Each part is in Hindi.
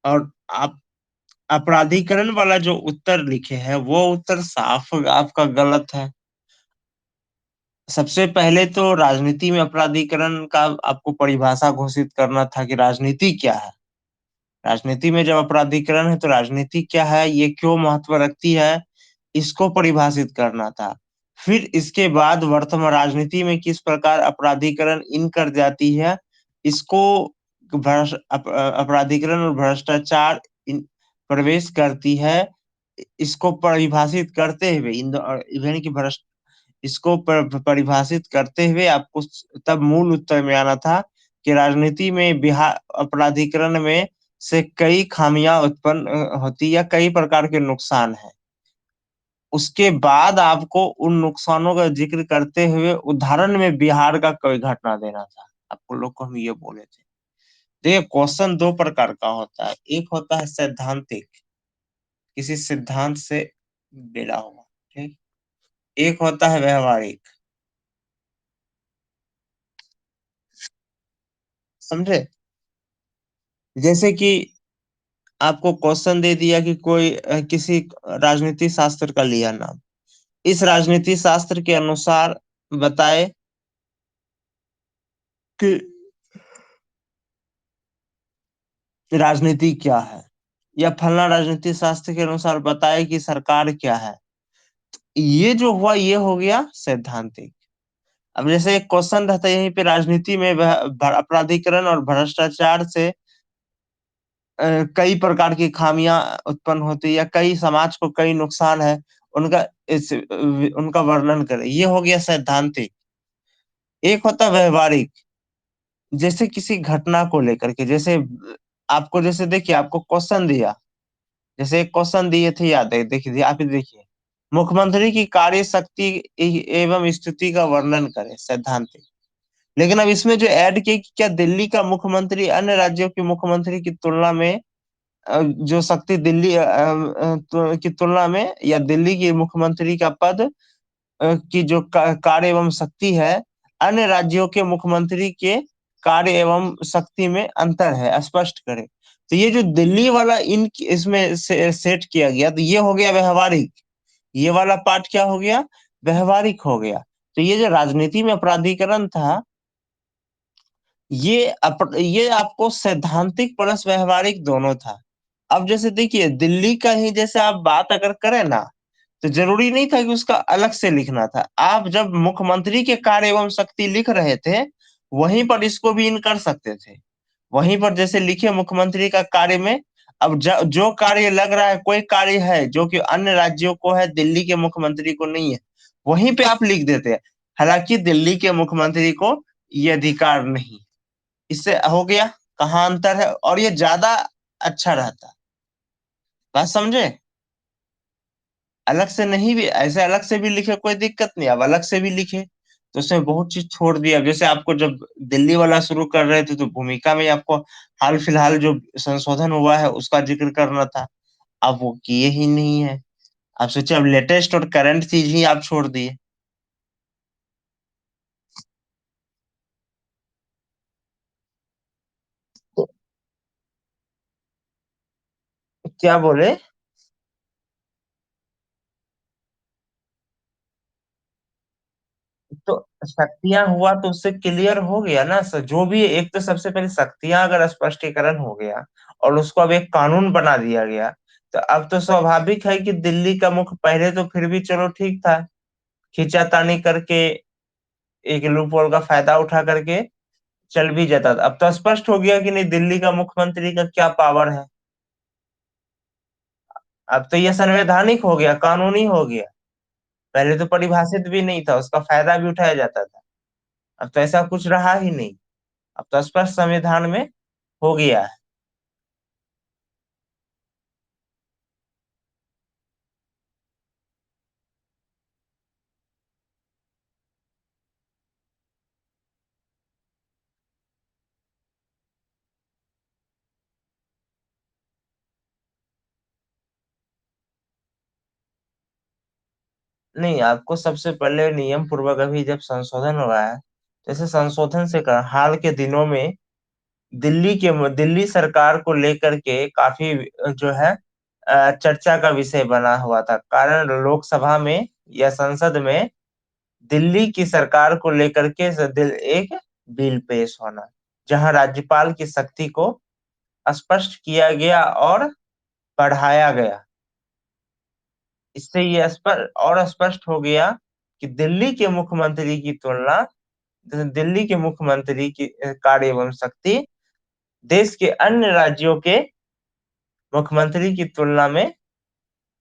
और आप अपराधीकरण वाला जो उत्तर लिखे हैं वो उत्तर साफ आपका गलत है। सबसे पहले तो राजनीति में अपराधीकरण का आपको परिभाषा घोषित करना था कि राजनीति क्या है। राजनीति में जब अपराधीकरण है तो राजनीति क्या है, ये क्यों महत्व रखती है, इसको परिभाषित करना था। फिर इसके बाद वर्तमान राजनीति में किस प्रकार अपराधीकरण इन कर जाती है, इसको अपराधीकरण और भ्रष्टाचार प्रवेश करती है, इसको परिभाषित करते हुए यानी कि भ्रष्ट इसको परिभाषित करते हुए आपको तब मूल उत्तर में आना था कि राजनीति में बिहार अपराधीकरण में से कई खामियां उत्पन्न होती या कई प्रकार के नुकसान है। उसके बाद आपको उन नुकसानों का जिक्र करते हुए उदाहरण में बिहार का कोई घटना देना था। आपको लोग को हम ये बोले थे। देखिए, क्वेश्चन दो प्रकार का होता है। एक होता है सैद्धांतिक, किसी सिद्धांत से मिला हुआ, ठीक। एक होता है व्यवहारिक। समझे? जैसे कि आपको क्वेश्चन दे दिया कि कोई किसी राजनीति शास्त्र का लिया नाम, इस राजनीति शास्त्र के अनुसार बताए कि राजनीति क्या है, या फलना राजनीति शास्त्र के अनुसार बताए कि सरकार क्या है। ये जो हुआ ये हो गया सैद्धांतिक। अब जैसे एक क्वेश्चन रहता है यहीं पे, राजनीति में अपराधीकरण और भ्रष्टाचार से कई प्रकार की खामियां उत्पन्न होती है या कई समाज को कई नुकसान है, उनका उनका वर्णन करें। ये हो गया सैद्धांतिक। एक होता है व्यवहारिक, जैसे किसी घटना को लेकर के, जैसे आपको जैसे देखिए आपको क्वेश्चन दिया, जैसे एक क्वेश्चन दिए थे, याद है, देखिए आप ही देखिए, मुख्यमंत्री की कार्य शक्ति एवं स्थिति का वर्णन करें, सैद्धांतिक। लेकिन अब इसमें जो ऐड किया कि क्या दिल्ली का मुख्यमंत्री अन्य राज्यों के मुख्यमंत्री की तुलना में जो शक्ति दिल्ली की तुलना में, या दिल्ली की मुख्यमंत्री का पद की जो कार्य एवं शक्ति है अन्य राज्यों के मुख्यमंत्री के कार्य एवं शक्ति में अंतर है, स्पष्ट करें। तो ये जो दिल्ली वाला इन इसमें सेट किया गया, तो ये हो गया व्यवहारिक। ये वाला पार्ट क्या हो गया, व्यवहारिक हो गया। तो ये जो राजनीति में अपराधीकरण था, ये आपको सैद्धांतिक प्लस व्यवहारिक दोनों था। अब जैसे देखिए दिल्ली का ही जैसे आप बात अगर करें ना, तो जरूरी नहीं था कि उसका अलग से लिखना था। आप जब मुख्यमंत्री के कार्य एवं शक्ति लिख रहे थे, वहीं पर इसको भी इन कर सकते थे। वहीं पर जैसे लिखे मुख्यमंत्री का कार्य में, अब जो कार्य लग रहा है, कोई कार्य है जो कि अन्य राज्यों को है, दिल्ली के मुख्यमंत्री को नहीं है, वहीं पे आप लिख देते हैं, हालांकि दिल्ली के मुख्यमंत्री को ये अधिकार नहीं। इससे हो गया कहाँ अंतर है, और ये ज्यादा अच्छा रहता। बात समझे? अलग से नहीं भी, ऐसे अलग से भी लिखे कोई दिक्कत नहीं, अब अलग से भी लिखे तो उसमें बहुत चीज छोड़ दिया। जैसे आपको जब दिल्ली वाला शुरू कर रहे थे तो भूमिका में आपको हाल फिलहाल जो संशोधन हुआ है उसका जिक्र करना था, अब वो किए ही नहीं है। आप सोचे अब लेटेस्ट और करंट चीज ही आप छोड़ दिए। तो क्या बोले? तो शक्तियां हुआ तो उससे क्लियर हो गया ना सर, जो भी एक तो सबसे पहले शक्तियां अगर स्पष्टीकरण हो गया और उसको अब एक कानून बना दिया गया, तो अब तो स्वाभाविक है कि दिल्ली का मुख पहले तो फिर भी चलो ठीक था, खींचातानी करके एक लूप होल का फायदा उठा करके चल भी जाता था। अब तो स्पष्ट हो गया कि नहीं, दिल्ली का मुख्यमंत्री का क्या पावर है। अब तो यह संवैधानिक हो गया, कानूनी हो गया। पहले तो परिभाषित भी नहीं था, उसका फायदा भी उठाया जाता था। अब तो ऐसा कुछ रहा ही नहीं, अब तो स्पष्ट संविधान में हो गया है। नहीं, आपको सबसे पहले नियम पूर्वक अभी जब संशोधन हुआ है, जैसे संशोधन से कर हाल के दिनों में दिल्ली सरकार को लेकर के काफी जो है चर्चा का विषय बना हुआ था। कारण लोकसभा में या संसद में दिल्ली की सरकार को लेकर के एक बिल पेश होना, जहां राज्यपाल की शक्ति को स्पष्ट किया गया और बढ़ाया गया। इससे ये स्पष्ट और स्पष्ट हो गया कि दिल्ली के मुख्यमंत्री की तुलना, दिल्ली के मुख्यमंत्री की कार्य एवं शक्ति देश के अन्य राज्यों के मुख्यमंत्री की तुलना में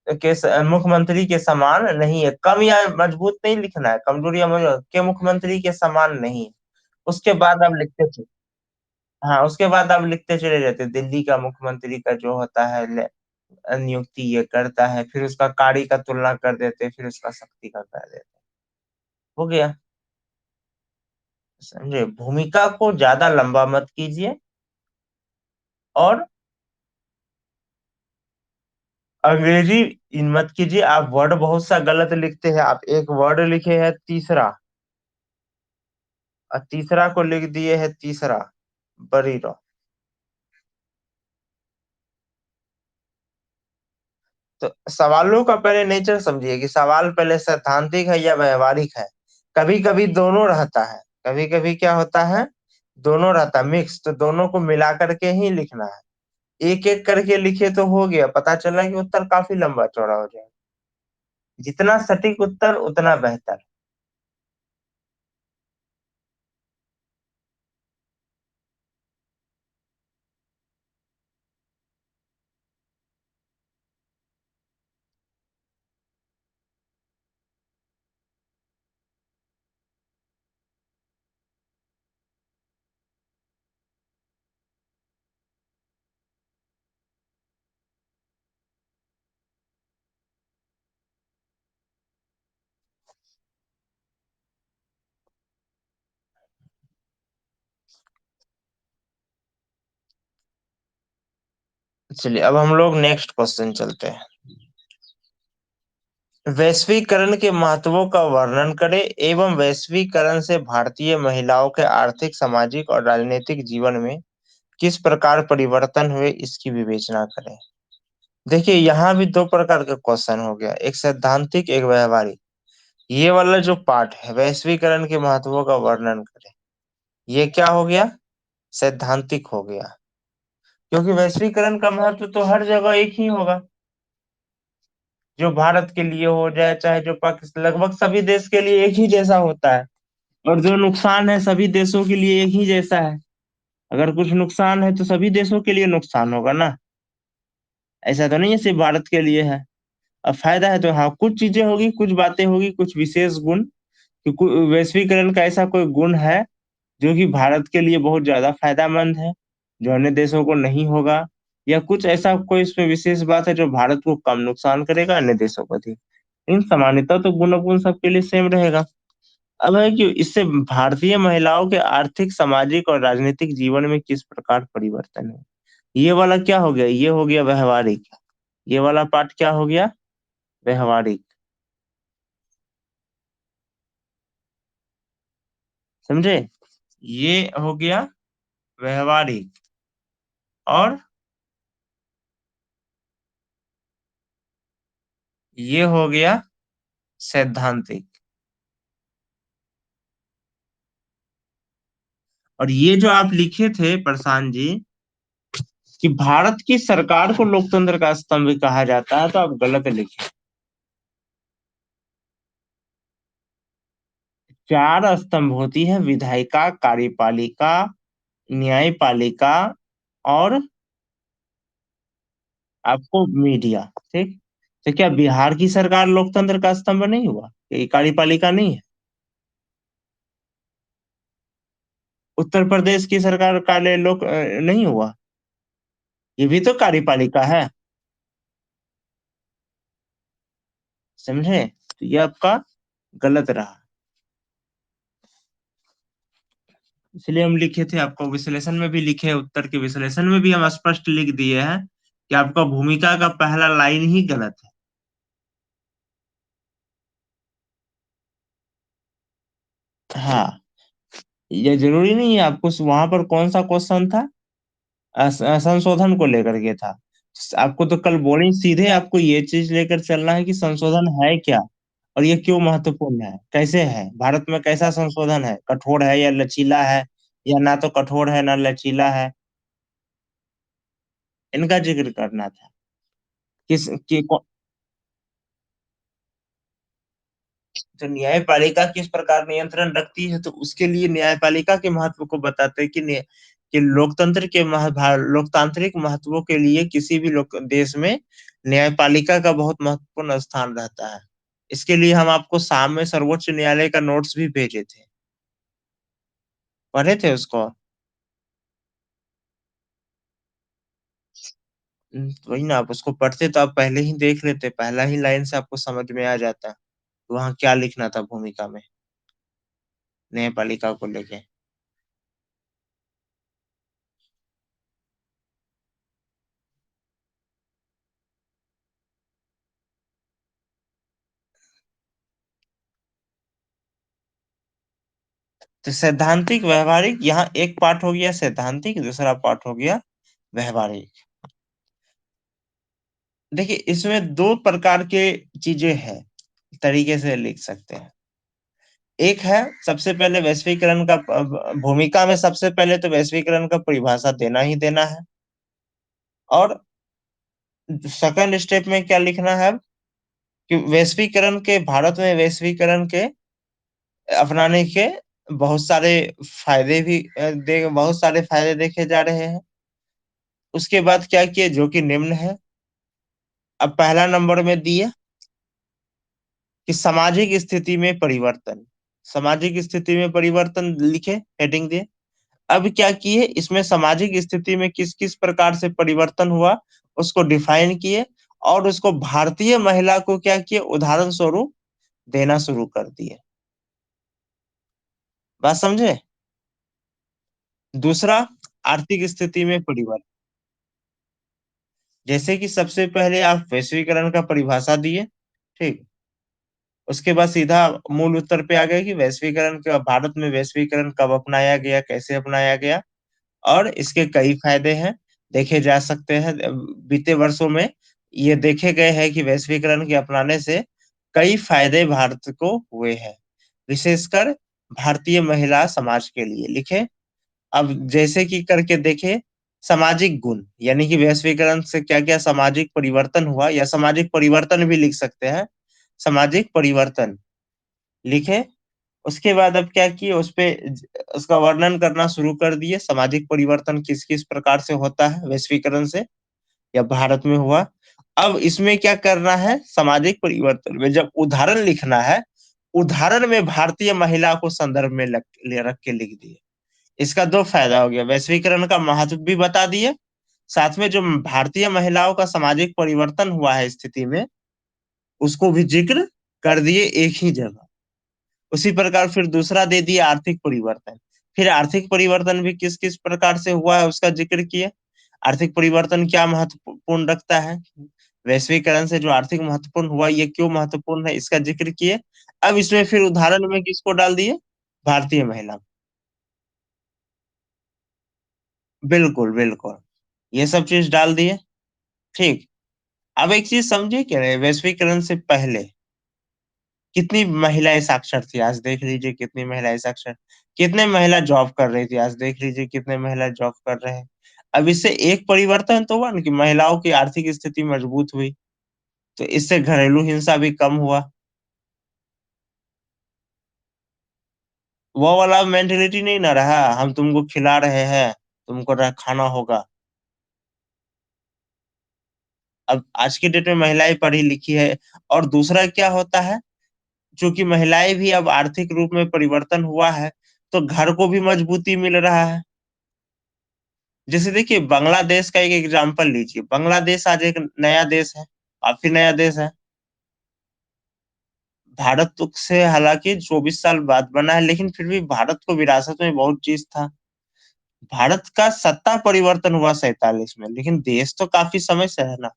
मुख्यमंत्री के समान नहीं है। कम या मजबूत नहीं लिखना है, कमजोर या मजबूत के मुख्यमंत्री के समान नहीं है। उसके बाद आप लिखते चले। हाँ, उसके बाद आप लिखते चले जाते, दिल्ली का मुख्यमंत्री का जो होता है नियुक्ति ये करता है, फिर उसका कार्य का तुलना कर देते, फिर उसका शक्ति का कर देते। हो गया। समझे? भूमिका को ज्यादा लंबा मत कीजिए। और अंग्रेजी इन मत कीजिए। आप वर्ड बहुत सा गलत लिखते हैं। आप एक वर्ड लिखे हैं तीसरा, और तीसरा को लिख दिए है तीसरा, बड़ी रो। तो सवालों का पहले नेचर समझिए कि सवाल पहले सैद्धांतिक है या व्यवहारिक है। कभी कभी दोनों रहता है, कभी कभी क्या होता है, दोनों रहता है मिक्स, तो दोनों को मिला करके ही लिखना है। एक एक करके लिखे तो हो गया, पता चला कि उत्तर काफी लंबा चौड़ा हो जाएगा। जितना सटीक उत्तर उतना बेहतर। चलिए अब हम लोग नेक्स्ट क्वेश्चन चलते हैं। वैश्वीकरण के महत्वों का वर्णन करें एवं वैश्वीकरण से भारतीय महिलाओं के आर्थिक, सामाजिक और राजनीतिक जीवन में किस प्रकार परिवर्तन हुए, इसकी विवेचना करें। देखिए, यहाँ भी दो प्रकार का क्वेश्चन हो गया, एक सैद्धांतिक एक व्यवहारिक। ये वाला जो पार्ट है, वैश्वीकरण के महत्वों का वर्णन करें, ये क्या हो गया, सैद्धांतिक हो गया। क्योंकि वैश्वीकरण का महत्व तो हर जगह एक ही होगा, जो भारत के लिए हो जाए चाहे जो पाकिस्तान, लगभग सभी देश के लिए एक ही जैसा होता है। और जो नुकसान है सभी देशों के लिए एक ही जैसा है। अगर कुछ नुकसान है तो सभी देशों के लिए नुकसान होगा ना। ऐसा तो नहीं है सिर्फ भारत के लिए है। अब फायदा है तो हाँ, कुछ चीजें होगी, कुछ बातें होगी, कुछ विशेष गुण, कि वैश्वीकरण का ऐसा कोई गुण है जो कि भारत के लिए बहुत ज्यादा फायदेमंद है, जो अन्य देशों को नहीं होगा। या कुछ ऐसा कोई इसमें विशेष बात है जो भारत को कम नुकसान करेगा, अन्य देशों को अधिक। इन सामान्यता तो गुण अवगुण सबके लिए सेम रहेगा। अब है कि इससे भारतीय महिलाओं के आर्थिक, सामाजिक और राजनीतिक जीवन में किस प्रकार परिवर्तन है। ये वाला क्या हो गया, ये हो गया व्यवहारिक। ये वाला पार्ट क्या हो गया, व्यवहारिक। समझे? ये हो गया व्यवहारिक। और ये हो गया सैद्धांतिक। और ये जो आप लिखे थे प्रशांत जी, कि भारत की सरकार को लोकतंत्र का स्तंभ कहा जाता है, तो आप गलत लिखे। चार स्तंभ होती है, विधायिका, कार्यपालिका, न्यायपालिका और आपको मीडिया। ठीक। तो क्या बिहार की सरकार लोकतंत्र का स्तंभ नहीं हुआ, ये कार्यपालिका नहीं है? उत्तर प्रदेश की सरकार कार्य नहीं हुआ, ये भी तो कार्यपालिका है। समझे? तो ये आपका गलत रहा। इसलिए हम लिखे थे, आपको विश्लेषण में भी लिखे, उत्तर के विश्लेषण में भी हम स्पष्ट लिख दिए हैं कि आपका भूमिका का पहला लाइन ही गलत है। हाँ, ये जरूरी नहीं है आपको वहां पर कौन सा क्वेश्चन था, संशोधन को लेकर के था। आपको तो कल बोली सीधे, आपको ये चीज लेकर चलना है कि संशोधन है क्या, और ये क्यों महत्वपूर्ण है, कैसे है, भारत में कैसा संशोधन है, कठोर है या लचीला है, या ना तो कठोर है ना लचीला है, इनका जिक्र करना था। किस की तो न्यायपालिका किस प्रकार नियंत्रण रखती है, तो उसके लिए न्यायपालिका के महत्व को बताते हैं कि कि लोकतंत्र के लोकतांत्रिक महत्वों के लिए किसी भी लोक देश में न्यायपालिका का बहुत महत्वपूर्ण स्थान रहता है। इसके लिए हम आपको शाम में सर्वोच्च न्यायालय का नोट्स भी भेजे थे, पढ़े थे उसको? वही ना, आप उसको पढ़ते तो आप पहले ही देख लेते, पहला ही लाइन से आपको समझ में आ जाता वहां क्या लिखना था भूमिका में, न्यायपालिका को लेके। तो सैद्धांतिक व्यवहारिक, यहाँ एक पार्ट हो गया सैद्धांतिक, दूसरा पार्ट हो गया व्यवहारिक। देखिए इसमें दो प्रकार के चीजें हैं, तरीके से लिख सकते हैं। एक है, सबसे पहले वैश्वीकरण का भूमिका में सबसे पहले तो वैश्वीकरण का परिभाषा देना ही देना है। और सेकंड स्टेप में क्या लिखना है कि वैश्वीकरण के, भारत में वैश्वीकरण के अपनाने के बहुत सारे फायदे भी बहुत सारे फायदे देखे जा रहे हैं। उसके बाद क्या किए, जो कि निम्न है। अब पहला नंबर में दिए कि सामाजिक स्थिति में परिवर्तन, सामाजिक स्थिति में परिवर्तन लिखे, हेडिंग दिए। अब क्या किए, इसमें सामाजिक स्थिति में किस किस प्रकार से परिवर्तन हुआ उसको डिफाइन किए, और उसको भारतीय महिला को क्या किए, उदाहरण स्वरूप देना शुरू कर दिए। बात समझे? दूसरा, आर्थिक स्थिति में परिवर्तन। जैसे कि सबसे पहले आप वैश्वीकरण का परिभाषा दिए, ठीक। उसके बाद सीधा मूल उत्तर पे आ गए कि वैश्वीकरण का, भारत में वैश्वीकरण कब अपनाया गया, कैसे अपनाया गया, और इसके कई फायदे हैं, देखे जा सकते हैं। बीते वर्षों में ये देखे गए हैं कि वैश्वीकरण के अपनाने से कई फायदे भारत को हुए हैं, विशेषकर भारतीय महिला समाज के लिए, लिखे। अब जैसे कि करके देखे, सामाजिक गुण, यानी कि वैश्वीकरण से क्या क्या सामाजिक परिवर्तन हुआ, या सामाजिक परिवर्तन भी लिख सकते हैं, सामाजिक परिवर्तन लिखे। उसके बाद अब क्या किए, उसका वर्णन करना शुरू कर दिए, सामाजिक परिवर्तन किस किस प्रकार से होता है वैश्वीकरण से, या भारत में हुआ। अब इसमें क्या करना है, सामाजिक परिवर्तन में जब उदाहरण लिखना है, उदाहरण में भारतीय महिला को संदर्भ में रख के लिख दिए। इसका दो फायदा हो गया, वैश्वीकरण का महत्व भी बता दिए, साथ में जो भारतीय महिलाओं का सामाजिक परिवर्तन हुआ है स्थिति में, उसको भी जिक्र कर दिए एक ही जगह। उसी प्रकार फिर दूसरा दे दिया, आर्थिक परिवर्तन। फिर आर्थिक परिवर्तन भी किस किस प्रकार से हुआ है उसका जिक्र किए। आर्थिक परिवर्तन क्या महत्वपूर्ण रखता है, वैश्वीकरण से जो आर्थिक महत्वपूर्ण हुआ, ये क्यों महत्वपूर्ण है, इसका जिक्र किए। अब इसमें फिर उदाहरण में किसको डाल दिए, भारतीय महिला। बिल्कुल बिल्कुल, ये सब चीज डाल दिए, ठीक। अब एक चीज समझिए कि नहीं, वैश्वीकरण से पहले कितनी महिलाएं साक्षर थी, आज देख लीजिए कितनी महिलाएं साक्षर, कितने महिला जॉब कर रही थी, आज देख लीजिए कितने महिला जॉब कर रहे हैं। अब इससे एक परिवर्तन तो हुआ ना कि महिलाओं की आर्थिक स्थिति मजबूत हुई, तो इससे घरेलू हिंसा भी कम हुआ। वो वाला मेंटेलिटी नहीं ना रहा, हम तुमको खिला रहे हैं, तुमको खाना होगा। अब आज की डेट में महिलाएं पढ़ी लिखी है। और दूसरा क्या होता है, चूंकि महिलाएं भी अब आर्थिक रूप में परिवर्तन हुआ है, तो घर को भी मजबूती मिल रहा है। जैसे देखिए बांग्लादेश का एक एग्जांपल लीजिए, बांग्लादेश आज एक नया देश है, काफी नया देश है। भारत से हालांकि 24 साल बाद बना है, लेकिन फिर भी भारत को विरासत में बहुत चीज था। भारत का सत्ता परिवर्तन हुआ 47 में, लेकिन देश तो काफी समय से है ना।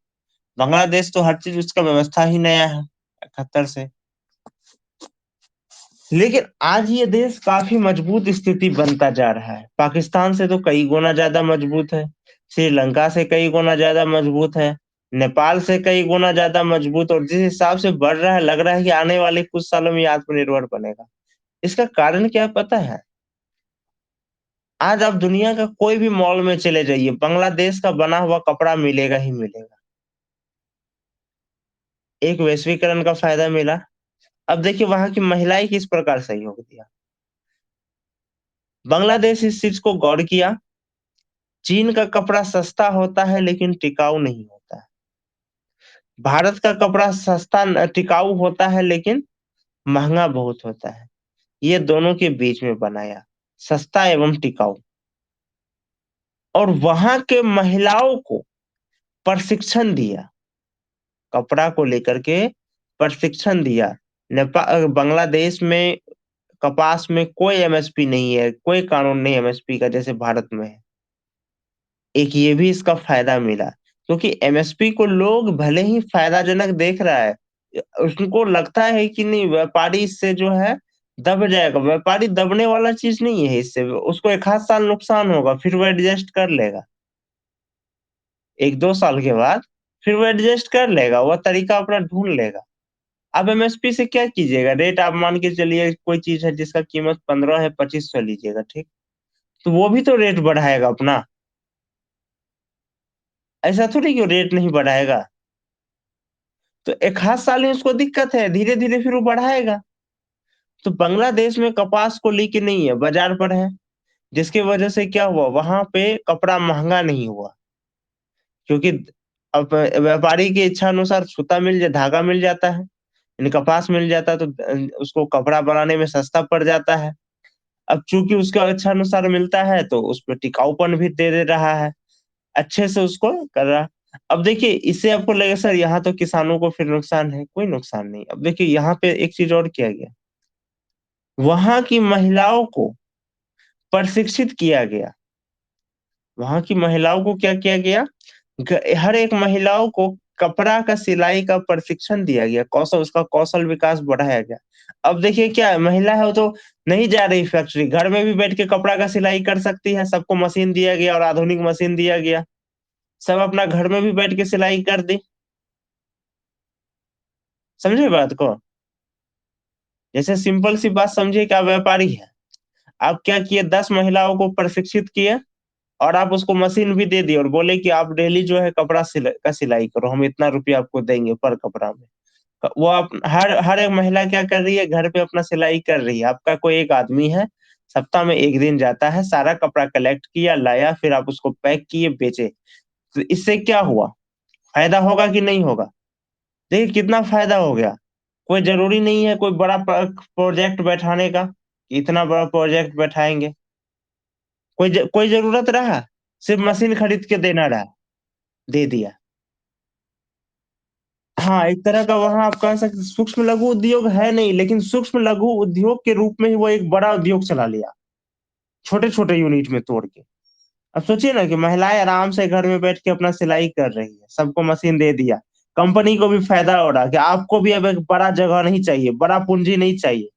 बांग्लादेश तो हर चीज उसका व्यवस्था ही नया है 71 से। लेकिन आज ये देश काफी मजबूत स्थिति बनता जा रहा है, पाकिस्तान से तो कई गुना ज्यादा मजबूत है। श्रीलंका से कई गुना ज्यादा मजबूत है, नेपाल से कई गुना ज्यादा मजबूत, और जिस हिसाब से बढ़ रहा है लग रहा है कि आने वाले कुछ सालों में ये आत्मनिर्भर बनेगा। इसका कारण क्या है पता है? आज आप दुनिया का कोई भी मॉल में चले जाइए, बांग्लादेश का बना हुआ कपड़ा मिलेगा ही मिलेगा। एक वैश्वीकरण का फायदा मिला। अब देखिए वहां की महिलाएं किस प्रकार सहयोग दिया। बांग्लादेश इस चीज को गौर किया, चीन का कपड़ा सस्ता होता है लेकिन टिकाऊ नहीं होता है। भारत का कपड़ा सस्ता टिकाऊ होता है लेकिन महंगा बहुत होता है। ये दोनों के बीच में बनाया, सस्ता एवं टिकाऊ। और वहां के महिलाओं को प्रशिक्षण दिया, कपड़ा को लेकर के प्रशिक्षण दिया। नेपाल बांग्लादेश में कपास में कोई एमएसपी नहीं है, कोई कानून नहीं एमएसपी का जैसे भारत में है। एक ये भी इसका फायदा मिला, क्योंकि एमएसपी को लोग भले ही फायदाजनक देख रहा है, उनको लगता है कि नहीं व्यापारी इससे जो है दब जाएगा। व्यापारी दबने वाला चीज नहीं है, इससे उसको एक आध साल नुकसान होगा, फिर वो एडजस्ट कर लेगा। एक दो साल के बाद फिर वो एडजस्ट कर लेगा, वो तरीका अपना ढूंढ लेगा। अब एमएसपी से क्या कीजिएगा? रेट आप मान के चलिए, कोई चीज है जिसका कीमत 15 है, 2500 लीजिएगा, ठीक? तो वो भी तो रेट बढ़ाएगा अपना। ऐसा थोड़ी कि वो रेट नहीं बढ़ाएगा। तो एक हाथ साल में उसको दिक्कत है, धीरे धीरे फिर वो बढ़ाएगा। तो बांग्लादेश में कपास को लेके नहीं है, बाजार पर है, जिसकी वजह से क्या हुआ, वहां पे कपड़ा महंगा नहीं हुआ। क्योंकि अब व्यापारी की इच्छा अनुसार सूता मिल जाए, धागा मिल जाता है, यानी कपास मिल जाता है, तो उसको कपड़ा बनाने में सस्ता पड़ जाता है। अब चूंकि उसका इच्छा अनुसार मिलता है तो उसमें टिकाऊपन भी दे दे रहा है, अच्छे से उसको कर रहा। अब देखिए इससे आपको लगेगा सर यहाँ तो किसानों को फिर नुकसान है, कोई नुकसान नहीं। अब देखिए यहाँ पे एक चीज और किया गया, वहां की महिलाओं को प्रशिक्षित किया गया। वहां की महिलाओं को क्या किया गया? हर एक महिलाओं को कपड़ा का सिलाई का प्रशिक्षण दिया गया, कौशल, उसका कौशल विकास बढ़ाया गया। अब देखिए क्या है, महिला है वो तो नहीं जा रही फैक्ट्री, घर में भी बैठ के कपड़ा का सिलाई कर सकती है, सबको मशीन दिया गया और आधुनिक मशीन दिया गया। सब अपना घर में भी बैठ के सिलाई कर दी। समझे बात को? जैसे सिंपल सी बात समझिए कि आप व्यापारी है, आप क्या किए, 10 महिलाओं को प्रशिक्षित किए और आप उसको मशीन भी दे दिए और बोले कि आप डेली जो है कपड़ा सिलाई करो, हम इतना रुपया आपको देंगे पर कपड़ा में। वो आप हर हर एक महिला क्या कर रही है, घर पे अपना सिलाई कर रही है। आपका कोई एक आदमी है, सप्ताह में एक दिन जाता है, सारा कपड़ा कलेक्ट किया, लाया, फिर आप उसको पैक किए, बेचे। तो इससे क्या हुआ, फायदा होगा कि नहीं होगा? देखिए कितना फायदा हो गया। कोई जरूरी नहीं है कोई बड़ा प्रोजेक्ट बैठाने का, इतना बड़ा प्रोजेक्ट बैठाएंगे। कोई जरूरत रहा? सिर्फ मशीन खरीद के देना रहा, दे दिया। हाँ, एक तरह का वहाँ आप कह सकते सूक्ष्म लघु उद्योग है नहीं, लेकिन सूक्ष्म लघु उद्योग के रूप में ही वो एक बड़ा उद्योग चला लिया, छोटे-छोटे यूनिट में तोड़ के। अब सोचिए ना कि महिलाएं आराम से घर में बैठ के अपना सिलाई कर रही है, सबको मशीन दे दिया, कंपनी को भी फायदा हो रहा कि आपको भी अब एक बड़ा जगह नहीं चाहिए, बड़ा पूंजी नहीं चाहिए।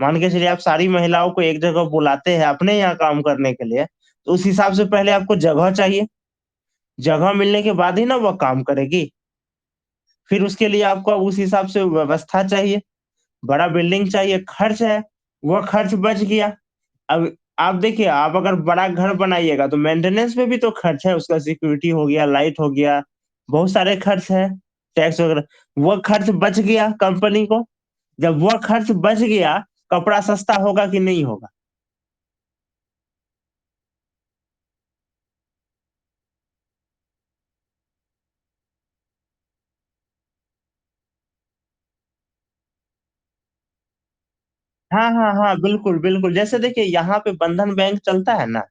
मान के चलिए आप सारी महिलाओं को एक जगह बुलाते हैं अपने यहाँ काम करने के लिए, तो उस हिसाब से पहले आपको जगह चाहिए, जगह मिलने के बाद ही ना वो काम करेगी। फिर उसके लिए आपको उस हिसाब से व्यवस्था चाहिए, बड़ा बिल्डिंग चाहिए, खर्च है, वो खर्च बच गया। अब आप देखिए, आप अगर बड़ा घर बनाइएगा तो मेंटेनेंस में भी तो खर्च है, उसका सिक्योरिटी हो गया, लाइट हो गया, बहुत सारे खर्च है, टैक्स वगैरह। वो खर्च बच गया कंपनी को। जब वो खर्च बच गया, कपड़ा सस्ता होगा कि नहीं होगा? हाँ, हाँ, हाँ, बिल्कुल, बिल्कुल। जैसे देखिए यहाँ पे बंधन बैंक चलता है ना,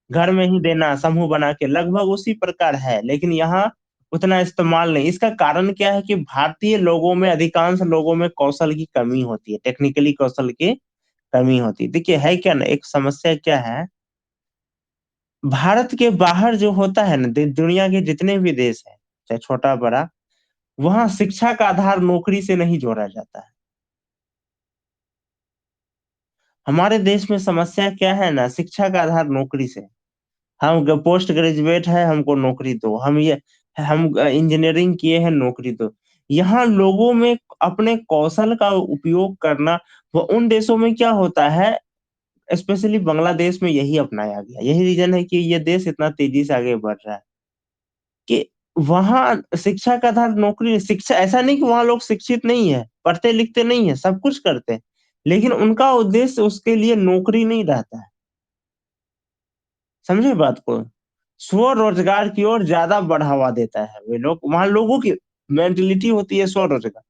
घर में ही देना समूह बना के, लगभग उसी प्रकार है, लेकिन यहाँ उतना इस्तेमाल नहीं। इसका कारण क्या है कि भारतीय लोगों में, अधिकांश लोगों में कौशल की कमी होती है, टेक्निकली कौशल की कमी होती है। देखिए है क्या ना, एक समस्या क्या है, भारत के बाहर जो होता है ना, दुनिया के जितने भी देश हैं, चाहे छोटा बड़ा, वहाँ शिक्षा का आधार नौकरी से नहीं जोड़ा जाता है। हमारे देश में समस्या क्या है ना, शिक्षा का आधार नौकरी से। हम पोस्ट ग्रेजुएट है, हमको नौकरी दो, हम इंजीनियरिंग किए हैं, नौकरी दो। यहाँ लोगों में अपने कौशल का उपयोग करना, वो उन देशों में क्या होता है, स्पेशली बांग्लादेश में यही अपनाया गया। यही रीजन है कि ये देश इतना तेजी से आगे बढ़ रहा है कि वहां शिक्षा का आधार नौकरी। शिक्षा ऐसा नहीं कि वहां लोग शिक्षित नहीं है, पढ़ते लिखते नहीं है, सब कुछ करते हैं, लेकिन उनका उद्देश्य उसके लिए नौकरी नहीं रहता है। समझे बात को? स्वरोजगार की ओर ज्यादा बढ़ावा देता है वे लोग, वहां लोगों की मेंटेलिटी होती है स्वरोजगार।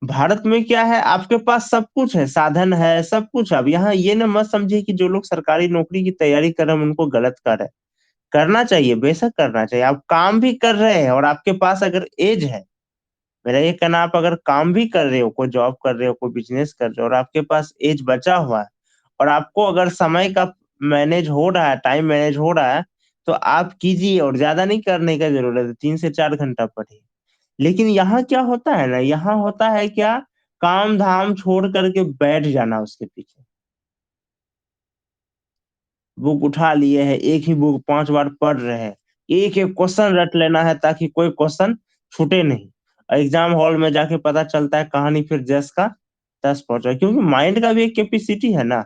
भारत में क्या है, आपके पास सब कुछ है, साधन है, सब कुछ। अब यहाँ ये ना मत समझिए कि जो लोग सरकारी नौकरी की तैयारी कर रहे हैं उनको गलत कर रहे हैं। करना चाहिए, बेशक करना चाहिए। आप काम भी कर रहे हैं और आपके पास अगर एज है, मेरा ये कहना, आप अगर काम भी कर रहे हो, कोई जॉब कर रहे हो, कोई बिजनेस कर रहे हो, और आपके पास एज बचा हुआ है, और आपको अगर समय का मैनेज हो रहा है, टाइम मैनेज हो रहा है, तो आप कीजिए। और ज्यादा नहीं करने का जरूरत है, 3 से 4 घंटा पढ़िए। लेकिन यहाँ क्या होता है ना, यहाँ होता है क्या, काम धाम छोड़ करके बैठ जाना उसके पीछे। बुक उठा लिए है, एक ही बुक 5 बार पढ़ रहे हैं, एक एक क्वेश्चन रट लेना है ताकि कोई क्वेश्चन छूटे नहीं। एग्जाम हॉल में जाके पता चलता है कहानी फिर जस का तस पहुंचा, क्योंकि माइंड का भी एक कैपेसिटी है ना।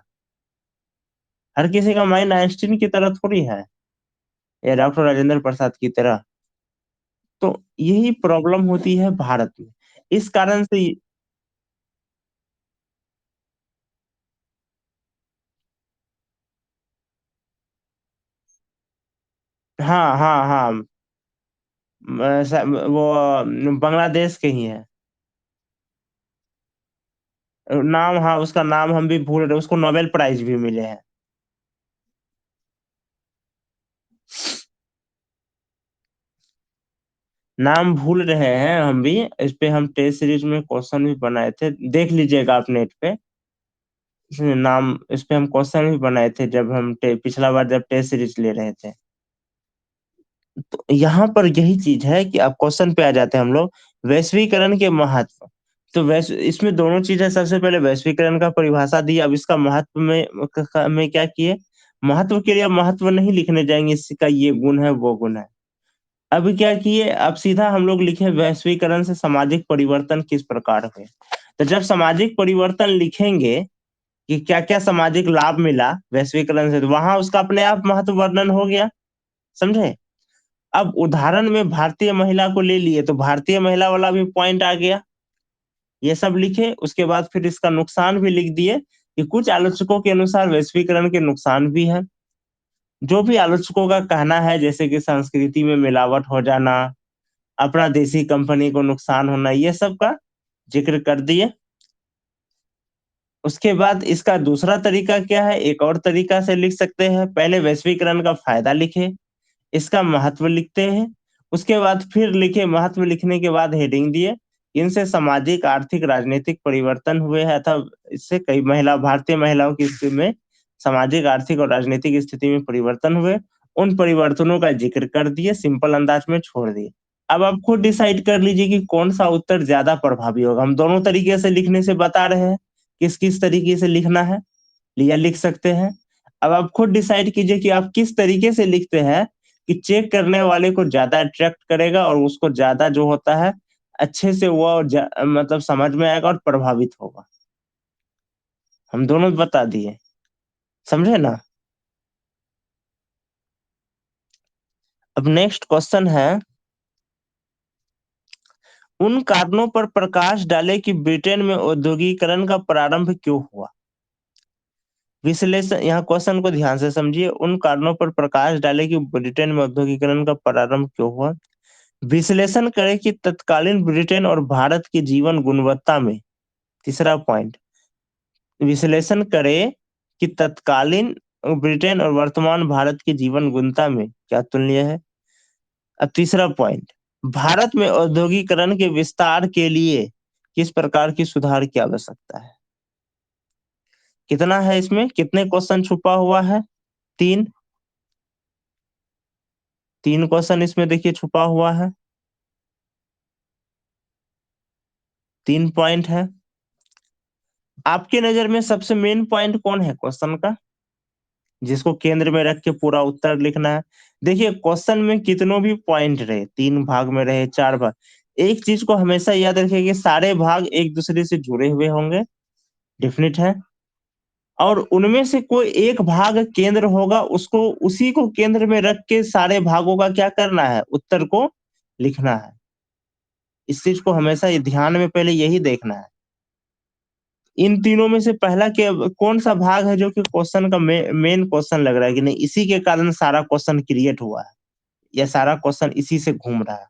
हर किसी का माइंड आइंस्टीन की तरह थोड़ी है, या डॉक्टर राजेंद्र प्रसाद की तरह। तो यही प्रॉब्लम होती है भारत में, इस कारण से। हाँ हाँ हाँ। वो बांग्लादेश के ही है। नाम, हाँ, उसका नाम हम भी भूल रहे, उसको नोबेल प्राइज भी मिले हैं। नाम भूल रहे हैं हम भी। इस पे हम टेस्ट सीरीज में क्वेश्चन भी बनाए थे, देख लीजिएगा आप नेट पे। इसमें नाम, इस पे हम क्वेश्चन भी बनाए थे जब हम पिछला बार जब टेस्ट सीरीज ले रहे थे। तो यहाँ पर यही चीज है कि आप क्वेश्चन पे आ जाते हैं हम लोग। वैश्वीकरण के महत्व। तो इसमें दोनों चीजें, सबसे पहले वैश्वीकरण का परिभाषा दी, अब इसका महत्व में क्या किए। महत्व के लिए अब महत्व नहीं लिखने जाएंगे, इसका ये गुण है, वो गुण है। अब क्या किए, अब सीधा हम लोग लिखे वैश्वीकरण से सामाजिक परिवर्तन किस प्रकार हुए। तो जब सामाजिक परिवर्तन लिखेंगे कि क्या क्या सामाजिक लाभ मिला वैश्वीकरण से, तो वहां उसका अपने आप महत्व वर्णन हो गया। समझे? अब उदाहरण में भारतीय महिला को ले लिए, तो भारतीय महिला वाला भी पॉइंट आ गया। ये सब लिखे, उसके बाद फिर इसका नुकसान भी लिख दिए कि कुछ आलोचकों के अनुसार वैश्वीकरण के नुकसान भी है। जो भी आलोचकों का कहना है, जैसे कि संस्कृति में मिलावट हो जाना, अपना देसी कंपनी को नुकसान होना, ये सब का जिक्र कर दिए। उसके बाद इसका दूसरा तरीका क्या है, एक और तरीका से लिख सकते हैं। पहले वैश्वीकरण का फायदा लिखे, इसका महत्व लिखते हैं। उसके बाद फिर लिखे, महत्व लिखने के बाद हेडिंग दिए, इनसे सामाजिक आर्थिक राजनीतिक परिवर्तन हुए हैं, अथवा इससे कई भारतीय महिलाओं की स्थिति में सामाजिक आर्थिक और राजनीतिक स्थिति में परिवर्तन हुए। उन परिवर्तनों का जिक्र कर दिए, सिंपल अंदाज में छोड़ दिए। अब आप खुद डिसाइड कर लीजिए कि कौन सा उत्तर ज्यादा प्रभावी होगा। हम दोनों तरीके से लिखने से बता रहे हैं, किस किस तरीके से लिखना है, या लिख सकते हैं। अब आप खुद डिसाइड कीजिए कि आप किस तरीके से लिखते हैं कि चेक करने वाले को ज्यादा अट्रैक्ट करेगा, और उसको ज्यादा जो होता है अच्छे से वो मतलब समझ में आएगा और प्रभावित होगा। हम दोनों बता दिए, समझे ना? अब नेक्स्ट क्वेश्चन है, उन कारणों पर प्रकाश डाले कि ब्रिटेन में औद्योगिकरण का प्रारंभ क्यों हुआ। विश्लेषण, यहाँ क्वेश्चन को ध्यान से समझिए। उन कारणों पर प्रकाश डाले कि ब्रिटेन में औद्योगिकरण का प्रारंभ क्यों हुआ। विश्लेषण करें कि तत्कालीन ब्रिटेन और भारत की जीवन गुणवत्ता में। तीसरा पॉइंट, विश्लेषण करें कि तत्कालीन ब्रिटेन और वर्तमान भारत की जीवन गुणवत्ता में क्या तुलनीय है। अब तीसरा पॉइंट, भारत में औद्योगिकरण के विस्तार के लिए किस प्रकार की सुधार की आवश्यकता है। कितना है इसमें, कितने क्वेश्चन छुपा हुआ है? तीन। तीन क्वेश्चन इसमें देखिए छुपा हुआ है, 3 पॉइंट है। आपके नजर में सबसे मेन पॉइंट कौन है क्वेश्चन का? जिसको केंद्र में रख के पूरा उत्तर लिखना है। देखिए क्वेश्चन में कितनों भी पॉइंट रहे, 3 भाग में रहे, 4 भाग, एक चीज को हमेशा याद रखिए कि सारे भाग एक दूसरे से जुड़े हुए होंगे, डेफिनिट है। और उनमें से कोई एक भाग केंद्र होगा, उसको उसी को केंद्र में रख के सारे भागों का क्या करना है, उत्तर को लिखना है। इस चीज को हमेशा ये ध्यान में पहले यही देखना है। इन तीनों में से पहला के कौन सा भाग है जो कि क्वेश्चन का मेन क्वेश्चन लग रहा है कि नहीं, इसी के कारण सारा क्वेश्चन क्रिएट हुआ है, या सारा क्वेश्चन इसी से घूम रहा है।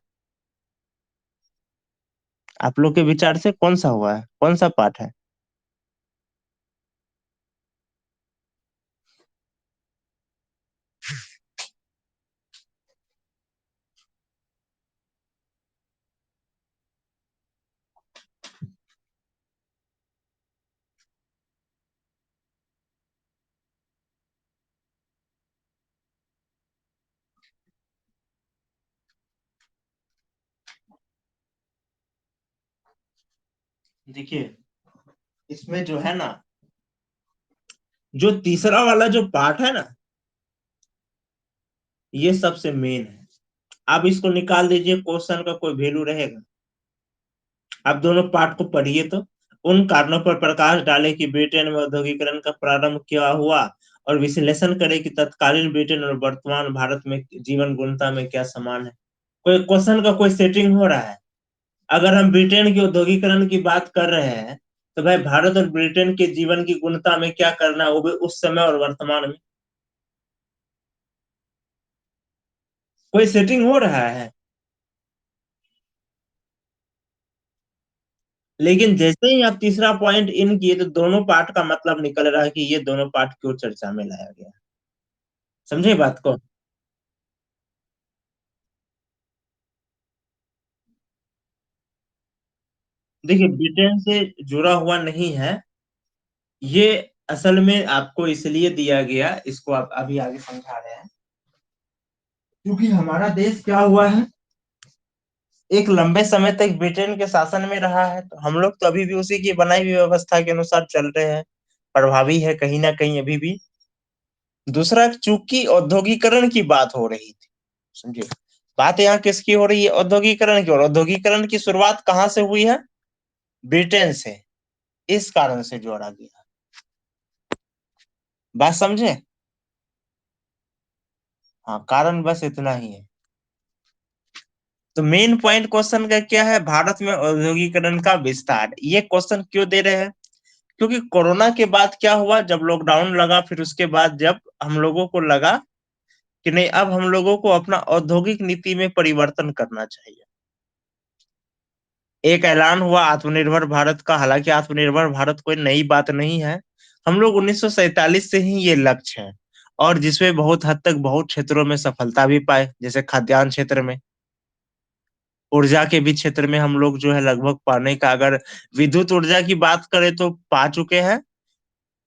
आप लोग के विचार से कौन सा हुआ है, कौन सा पार्ट है? देखिए इसमें जो है ना, जो तीसरा वाला जो पार्ट है ना, ये सबसे मेन है। आप इसको निकाल दीजिए, क्वेश्चन का कोई वैल्यू रहेगा? आप दोनों पार्ट को पढ़िए तो। उन कारणों पर प्रकाश डाले कि ब्रिटेन में औद्योगिकरण का प्रारंभ क्या हुआ, और विश्लेषण करे कि तत्कालीन ब्रिटेन और वर्तमान भारत में जीवन गुणवत्ता में क्या समान है। कोई क्वेश्चन का कोई सेटिंग हो रहा है? अगर हम ब्रिटेन के औद्योगिकरण की बात कर रहे हैं, तो भाई भारत और ब्रिटेन के जीवन की गुणवत्ता में क्या करना है, वो भी उस समय और वर्तमान में। कोई सेटिंग हो रहा है? लेकिन जैसे ही आप तीसरा पॉइंट इन किए, तो दोनों पार्ट का मतलब निकल रहा है कि ये दोनों पार्ट क्यों चर्चा में लाया गया। समझे बात को? देखिए ब्रिटेन से जुड़ा हुआ नहीं है ये। असल में आपको इसलिए दिया गया, इसको आप अभी आगे समझा रहे हैं, क्योंकि हमारा देश क्या हुआ है, एक लंबे समय तक ब्रिटेन के शासन में रहा है, तो हम लोग तो अभी भी उसी की बनाई हुई व्यवस्था के अनुसार चल रहे हैं, प्रभावी है कहीं ना कहीं अभी भी। दूसरा, चूंकि औद्योगिकरण की बात हो रही थी, समझे, बात यहाँ किसकी हो रही है, औद्योगिकरण की। और औद्योगिकरण की शुरुआत कहाँ से हुई है, ब्रिटेन से। इस कारण से जोड़ा गया। बात समझे? हाँ, कारण बस इतना ही है। तो मेन पॉइंट क्वेश्चन का क्या है, भारत में औद्योगिकरण का विस्तार। ये क्वेश्चन क्यों दे रहे हैं? क्योंकि कोरोना के बाद क्या हुआ, जब लॉकडाउन लगा, फिर उसके बाद जब हम लोगों को लगा कि नहीं, अब हम लोगों को अपना औद्योगिक नीति में परिवर्तन करना चाहिए, एक ऐलान हुआ आत्मनिर्भर भारत का। हालांकि आत्मनिर्भर भारत कोई नई बात नहीं है, हम लोग 1947 से ही ये लक्ष्य है, और जिसमें बहुत हद तक बहुत क्षेत्रों में सफलता भी पाए, जैसे खाद्यान्न क्षेत्र में, ऊर्जा के भी क्षेत्र में हम लोग जो है लगभग पाने का, अगर विद्युत ऊर्जा की बात करें तो पा चुके हैं,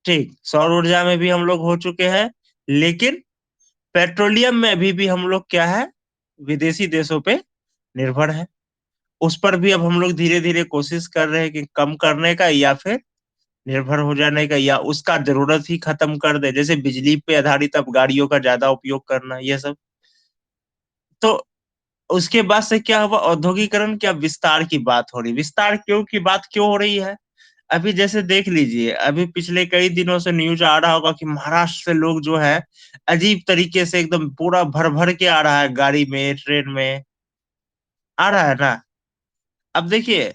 ठीक, सौर ऊर्जा में भी हम लोग हो चुके हैं। लेकिन पेट्रोलियम में अभी भी हम लोग क्या है, विदेशी देशों पे निर्भर है। उस पर भी अब हम लोग धीरे धीरे कोशिश कर रहे हैं कि कम करने का, या फिर निर्भर हो जाने का, या उसका जरूरत ही खत्म कर दे, जैसे बिजली पे आधारित अब गाड़ियों का ज्यादा उपयोग करना, ये सब। तो उसके बाद से क्या हुआ, औद्योगिकरण क्या विस्तार की बात हो रही, विस्तार क्यों की बात क्यों हो रही है? अभी जैसे देख लीजिए, अभी पिछले कई दिनों से न्यूज आ रहा होगा कि महाराष्ट्र से लोग जो है अजीब तरीके से एकदम पूरा भर भर के आ रहा है, गाड़ी में, ट्रेन में आ रहा है ना। अब देखिए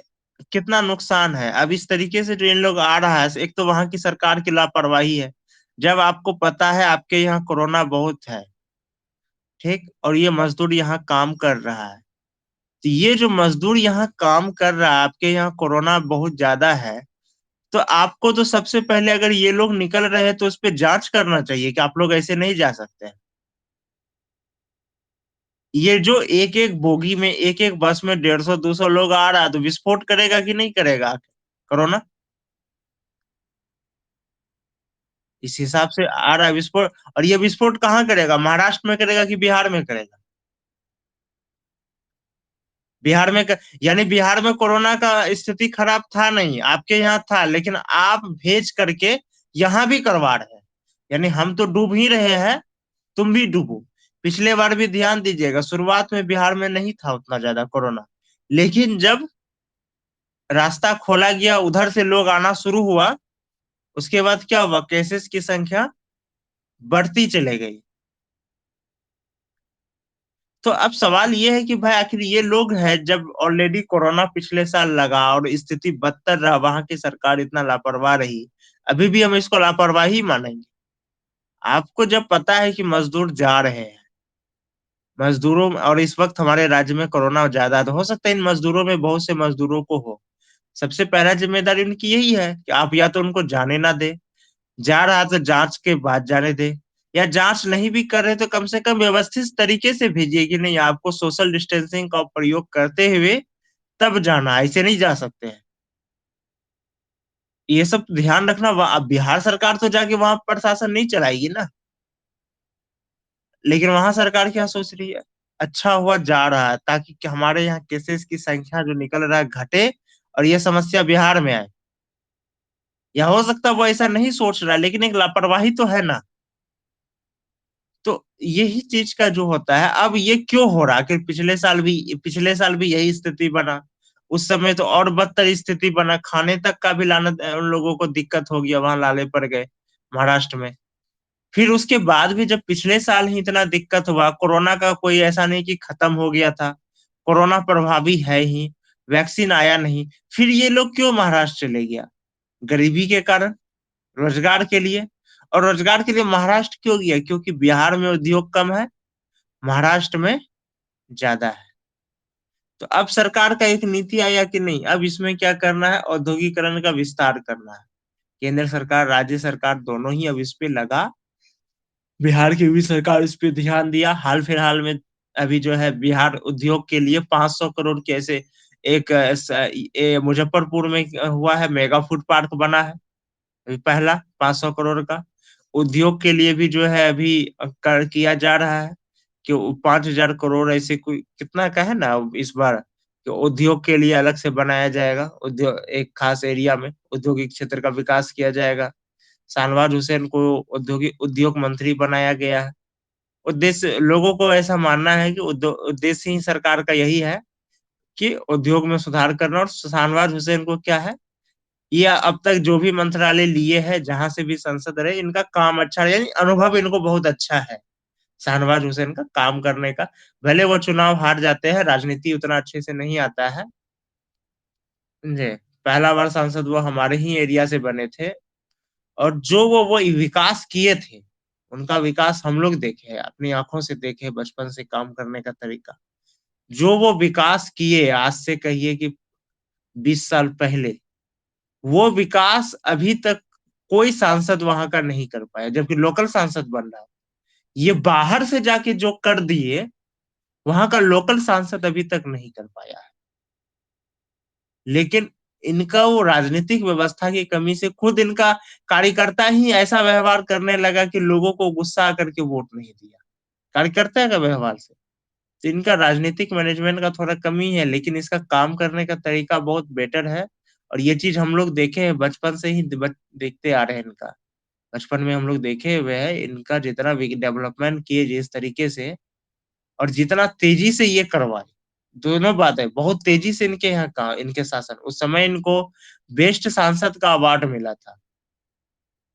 कितना नुकसान है, अब इस तरीके से जो इन लोग आ रहा है, एक तो वहां की सरकार की लापरवाही है। जब आपको पता है आपके यहाँ कोरोना बहुत है, ठीक, और ये मजदूर यहाँ काम कर रहा है, तो ये जो मजदूर यहाँ काम कर रहा है, आपके यहाँ कोरोना बहुत ज्यादा है, तो आपको तो सबसे पहले, अगर ये लोग निकल रहे हैं तो उस पर जांच करना चाहिए कि आप लोग ऐसे नहीं जा सकते हैं। ये जो एक एक बोगी में, एक एक बस में 150 200 लोग आ रहा है, तो विस्फोट करेगा कि नहीं करेगा कोरोना? इस हिसाब से आ रहा है विस्फोट। और ये विस्फोट कहाँ करेगा, महाराष्ट्र में करेगा कि बिहार में करेगा? बिहार में यानी बिहार में कोरोना का स्थिति खराब था नहीं, आपके यहाँ था, लेकिन आप भेज करके यहाँ भी करवा रहे हैं। यानी हम तो डूब ही रहे हैं, तुम भी डूबो। पिछले बार भी ध्यान दीजिएगा, शुरुआत में बिहार में नहीं था उतना ज्यादा कोरोना, लेकिन जब रास्ता खोला गया, उधर से लोग आना शुरू हुआ, उसके बाद क्या हुआ, केसेस की संख्या बढ़ती चले गई। तो अब सवाल ये है कि भाई आखिर ये लोग हैं, जब ऑलरेडी कोरोना पिछले साल लगा और स्थिति बदतर रहा, वहां की सरकार इतना लापरवाह रही, अभी भी हम इसको लापरवाही मानेंगे? आपको जब पता है कि मजदूर जा रहे हैं, मजदूरों और इस वक्त हमारे राज्य में कोरोना ज्यादा है, तो हो सकता है इन मजदूरों में बहुत से मजदूरों को हो। सबसे पहला जिम्मेदारी उनकी यही है कि आप या तो उनको जाने ना दे, जा रहा तो जांच के बाद जाने दे, या जांच नहीं भी कर रहे तो कम से कम व्यवस्थित तरीके से भेजिए कि नहीं, आपको सोशल डिस्टेंसिंग का प्रयोग करते हुए तब जाना, ऐसे नहीं जा सकते हैं। ये सब ध्यान रखना। अब बिहार सरकार तो जाके वहां प्रशासन नहीं चलाएगी ना, लेकिन वहां सरकार क्या सोच रही है, अच्छा हुआ जा रहा है ताकि कि हमारे यहाँ केसेस की संख्या जो निकल रहा है घटे और ये समस्या बिहार में आए। या हो सकता है वो ऐसा नहीं सोच रहा है, लेकिन एक लापरवाही तो है ना। तो यही चीज का जो होता है, अब ये क्यों हो रहा है कि पिछले साल भी यही स्थिति बना, उस समय तो और बदतर स्थिति बना, खाने तक का भी लानत, उन लोगों को दिक्कत हो गया, वहां लाले पड़ गए महाराष्ट्र में। फिर उसके बाद भी जब पिछले साल ही इतना दिक्कत हुआ, कोरोना का कोई ऐसा नहीं कि खत्म हो गया था, कोरोना प्रभावी है ही, वैक्सीन आया नहीं, फिर ये लोग क्यों महाराष्ट्र चले गया? गरीबी के कारण, रोजगार के लिए। और रोजगार के लिए महाराष्ट्र क्यों गया? क्योंकि बिहार में उद्योग कम है, महाराष्ट्र में ज्यादा है। तो अब सरकार का एक नीति आया कि नहीं, अब इसमें क्या करना है, औद्योगिकरण का विस्तार करना है। केंद्र सरकार, राज्य सरकार दोनों ही अब इस पे लगा, बिहार की भी सरकार इस पे ध्यान दिया। हाल फिलहाल में अभी जो है बिहार उद्योग के लिए 500 करोड़ के ऐसे एक मुजफ्फरपुर में हुआ है, मेगा फूड पार्क बना है, अभी पहला 500 करोड़ का। उद्योग के लिए भी जो है अभी कर किया जा रहा है कि 5,000 करोड़ ऐसे कोई कितना का है ना इस बार, कि उद्योग के लिए अलग से बनाया जाएगा, उद्योग एक खास एरिया में औद्योगिक क्षेत्र का विकास किया जाएगा। शाहनवाज हुसैन को औद्योगिक उद्योग मंत्री बनाया गया है। उद्देश्य, लोगों को ऐसा मानना है कि उद्देश्य ही सरकार का यही है कि उद्योग में सुधार करना। और शाहनवाज हुसैन को क्या है, ये अब तक जो भी मंत्रालय लिए हैं, जहां से भी संसद रहे, इनका काम अच्छा है, यानी अनुभव इनको बहुत अच्छा है शाहनवाज हुसैन का काम करने का। भले वो चुनाव हार जाते हैं, राजनीति उतना अच्छे से नहीं आता है जी, पहला बार सांसद वो हमारे ही एरिया से बने थे, और जो वो विकास किए थे, उनका विकास हम लोग देखे हैं, अपनी आंखों से देखे हैं, बचपन से काम करने का तरीका, जो वो विकास किए आज से कहिए कि 20 साल पहले, वो विकास अभी तक कोई सांसद वहां का नहीं कर पाया, जबकि लोकल सांसद बन रहा है। ये बाहर से जाके जो कर दिए, वहां का लोकल सांसद अभी तक नहीं कर पाया है। लेकिन इनका वो राजनीतिक व्यवस्था की कमी से खुद इनका कार्यकर्ता ही ऐसा व्यवहार करने लगा कि लोगों को गुस्सा आकर के वोट नहीं दिया, कार्यकर्ता का व्यवहार से। तो इनका राजनीतिक मैनेजमेंट का थोड़ा कमी है, लेकिन इसका काम करने का तरीका बहुत बेटर है। और ये चीज हम लोग देखे हैं, बचपन से ही देखते आ रहे हैं इनका। बचपन में हम लोग देखे हुए हैं इनका, जितना डेवलपमेंट किए जिस तरीके से, और जितना तेजी से ये करवाए, दोनों बातें, बहुत तेजी से इनके यहाँ का इनके शासन, उस समय इनको बेस्ट सांसद का अवार्ड मिला था।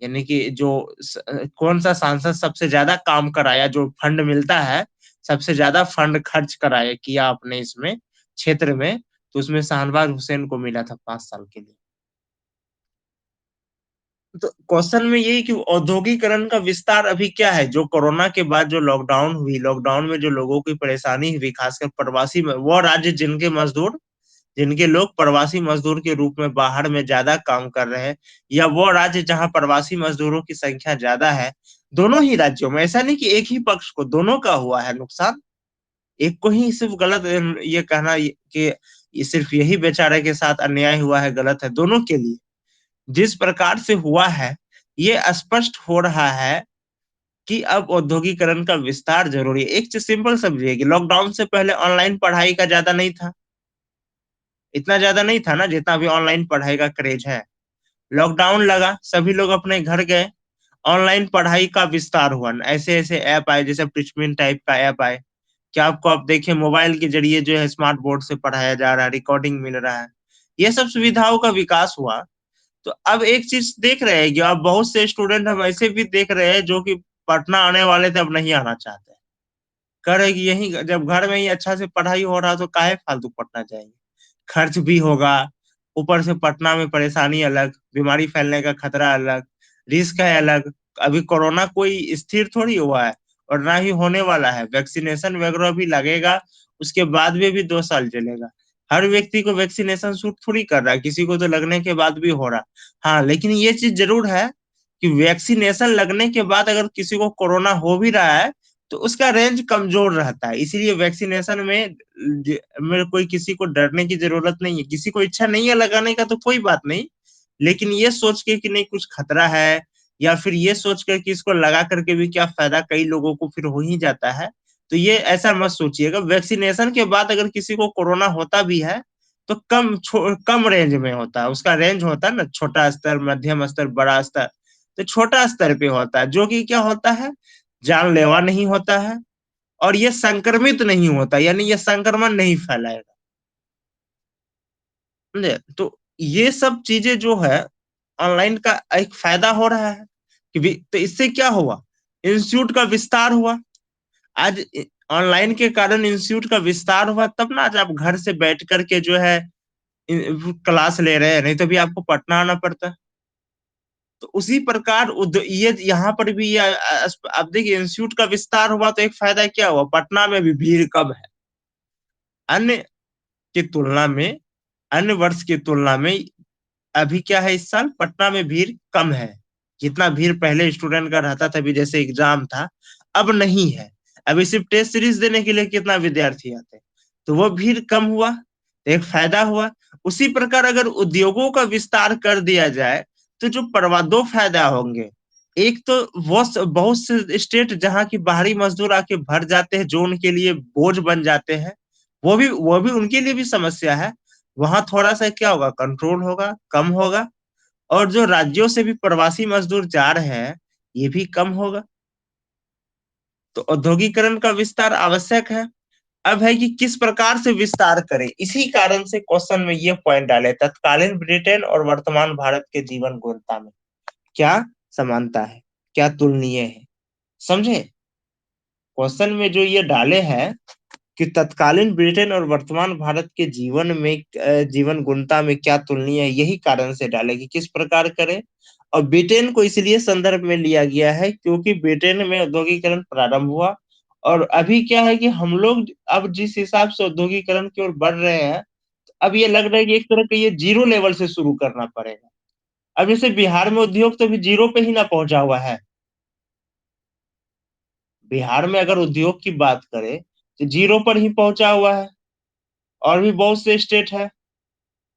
यानी कि जो कौन सा सांसद सबसे ज्यादा काम कराया, जो फंड मिलता है, सबसे ज्यादा फंड खर्च कराया किया आपने इसमें क्षेत्र में, तो उसमें शाहनवाज हुसैन को मिला था 5 साल के लिए। तो क्वेश्चन में यही कि औद्योगिकरण का विस्तार अभी क्या है, जो कोरोना के बाद जो लॉकडाउन हुई, लॉकडाउन में जो लोगों की परेशानी हुई, खासकर प्रवासी में, वो राज्य जिनके मजदूर, जिनके लोग प्रवासी मजदूर के रूप में बाहर में ज्यादा काम कर रहे हैं, या वो राज्य जहां प्रवासी मजदूरों की संख्या ज्यादा है, दोनों ही राज्यों में, ऐसा नहीं कि एक ही पक्ष को, दोनों का हुआ है नुकसान। एक को ही सिर्फ गलत ये कहना कि ये सिर्फ यही बेचारे के साथ अन्याय हुआ है, गलत है, दोनों के लिए जिस प्रकार से हुआ है, ये स्पष्ट हो रहा है कि अब औद्योगिकरण का विस्तार जरूरी है। एक चीज सिंपल समझिए कि लॉकडाउन से पहले ऑनलाइन पढ़ाई का ज्यादा नहीं था, इतना ज्यादा नहीं था ना जितना अभी ऑनलाइन पढ़ाई का क्रेज है। लॉकडाउन लगा, सभी लोग अपने घर गए, ऑनलाइन पढ़ाई का विस्तार हुआ, ऐसे ऐसे ऐप आए जैसे टिचमिन टाइप का ऐप आए। क्या आपको आप देखिए मोबाइल के जरिए जो है स्मार्ट बोर्ड से पढ़ाया जा रहा है, रिकॉर्डिंग मिल रहा है। ये सब सुविधाओं का विकास हुआ। तो अब एक चीज देख रहे हैं कि अब बहुत से स्टूडेंट हम ऐसे भी देख रहे हैं जो कि पटना आने वाले थे, अब नहीं आना चाहते। कह रहे कि यही जब घर में ही अच्छा से पढ़ाई हो रहा तो काहे फालतू पटना जाएंगे। खर्च भी होगा, ऊपर से पटना में परेशानी अलग, बीमारी फैलने का खतरा अलग, रिस्क है अलग। अभी कोरोना कोई स्थिर थोड़ी हुआ है, और ना ही होने वाला है। वैक्सीनेशन वगैरह भी लगेगा, उसके बाद में भी 2 साल चलेगा। हर व्यक्ति को वैक्सीनेशन सूट थोड़ी कर रहा है, किसी को तो लगने के बाद भी हो रहा। हाँ, लेकिन ये चीज जरूर है कि वैक्सीनेशन लगने के बाद अगर किसी को कोरोना हो भी रहा है तो उसका रेंज कमजोर रहता है। इसीलिए वैक्सीनेशन में कोई किसी को डरने की जरूरत नहीं है। किसी को इच्छा नहीं है लगाने का तो कोई बात नहीं, लेकिन ये सोच के कि नहीं कुछ खतरा है, या फिर ये सोच कर कि इसको लगा करके भी क्या फायदा, कई लोगों को फिर हो ही जाता है। तो ये ऐसा मत सोचिएगा। वैक्सीनेशन के बाद अगर किसी को कोरोना होता भी है तो कम रेंज में होता है। उसका रेंज होता है ना, छोटा स्तर, मध्यम स्तर, बड़ा स्तर। तो छोटा स्तर पे होता है, जो कि क्या होता है, जानलेवा नहीं होता है, और ये संक्रमित नहीं होता, यानी ये संक्रमण नहीं फैलाएगा। समझे? तो ये सब चीजें जो है ऑनलाइन का एक फायदा हो रहा है कि तो इससे क्या हुआ, इंस्टीट्यूट का विस्तार हुआ। आज ऑनलाइन के कारण इंस्टीट्यूट का विस्तार हुआ, तब ना आज आप घर से बैठ करके जो है क्लास ले रहे हैं, नहीं तो भी आपको पटना आना पड़ता। तो उसी प्रकार ये यहाँ पर भी अब देखिए इंस्टीट्यूट का विस्तार हुआ तो एक फायदा क्या हुआ, पटना में भी भीड़ कम है। अन्य की तुलना में, अन्य वर्ष की तुलना में अभी क्या है, इस साल पटना में भीड़ कम है। जितना भीड़ पहले स्टूडेंट का रहता था, अभी जैसे एग्जाम था, अब नहीं है। अभी सिर्फ टेस्ट सीरीज देने के लिए कितना विद्यार्थी आते हैं, तो वो भीड़ कम हुआ, तो एक फायदा हुआ। उसी प्रकार अगर उद्योगों का विस्तार कर दिया जाए तो जो दो फायदा होंगे। एक तो वो बहुत से स्टेट जहाँ की बाहरी मजदूर आके भर जाते हैं, जो उनके लिए बोझ बन जाते हैं, वो भी उनके लिए भी समस्या है। वहां थोड़ा सा क्या होगा, कंट्रोल होगा, कम होगा। और जो राज्यों से भी प्रवासी मजदूर जा रहे हैं, ये भी कम होगा। तो औद्योगिकरण का विस्तार आवश्यक है। अब है कि किस प्रकार से विस्तार करें, इसी कारण से क्वेश्चन में ये पॉइंट डाले, तत्कालीन ब्रिटेन और वर्तमान भारत के जीवन गुणवत्ता में क्या समानता है, क्या तुलनीय है। समझे? क्वेश्चन में जो ये डाले हैं कि तत्कालीन ब्रिटेन और वर्तमान भारत के जीवन में जीवन गुणवत्ता में क्या तुलनीय है, यही कारण से डाले कि किस प्रकार करें। और ब्रिटेन को इसलिए संदर्भ में लिया गया है क्योंकि ब्रिटेन में औद्योगिकरण प्रारंभ हुआ। और अभी क्या है कि हम लोग अब जिस हिसाब से औद्योगिकरण की ओर बढ़ रहे हैं, अब ये लग रहा है कि एक तरह का ये जीरो लेवल से शुरू करना पड़ेगा। अब जैसे बिहार में उद्योग तो अभी जीरो पे ही ना पहुंचा हुआ है। बिहार में अगर उद्योग की बात करें तो जीरो पर ही पहुंचा हुआ है। और भी बहुत से स्टेट है।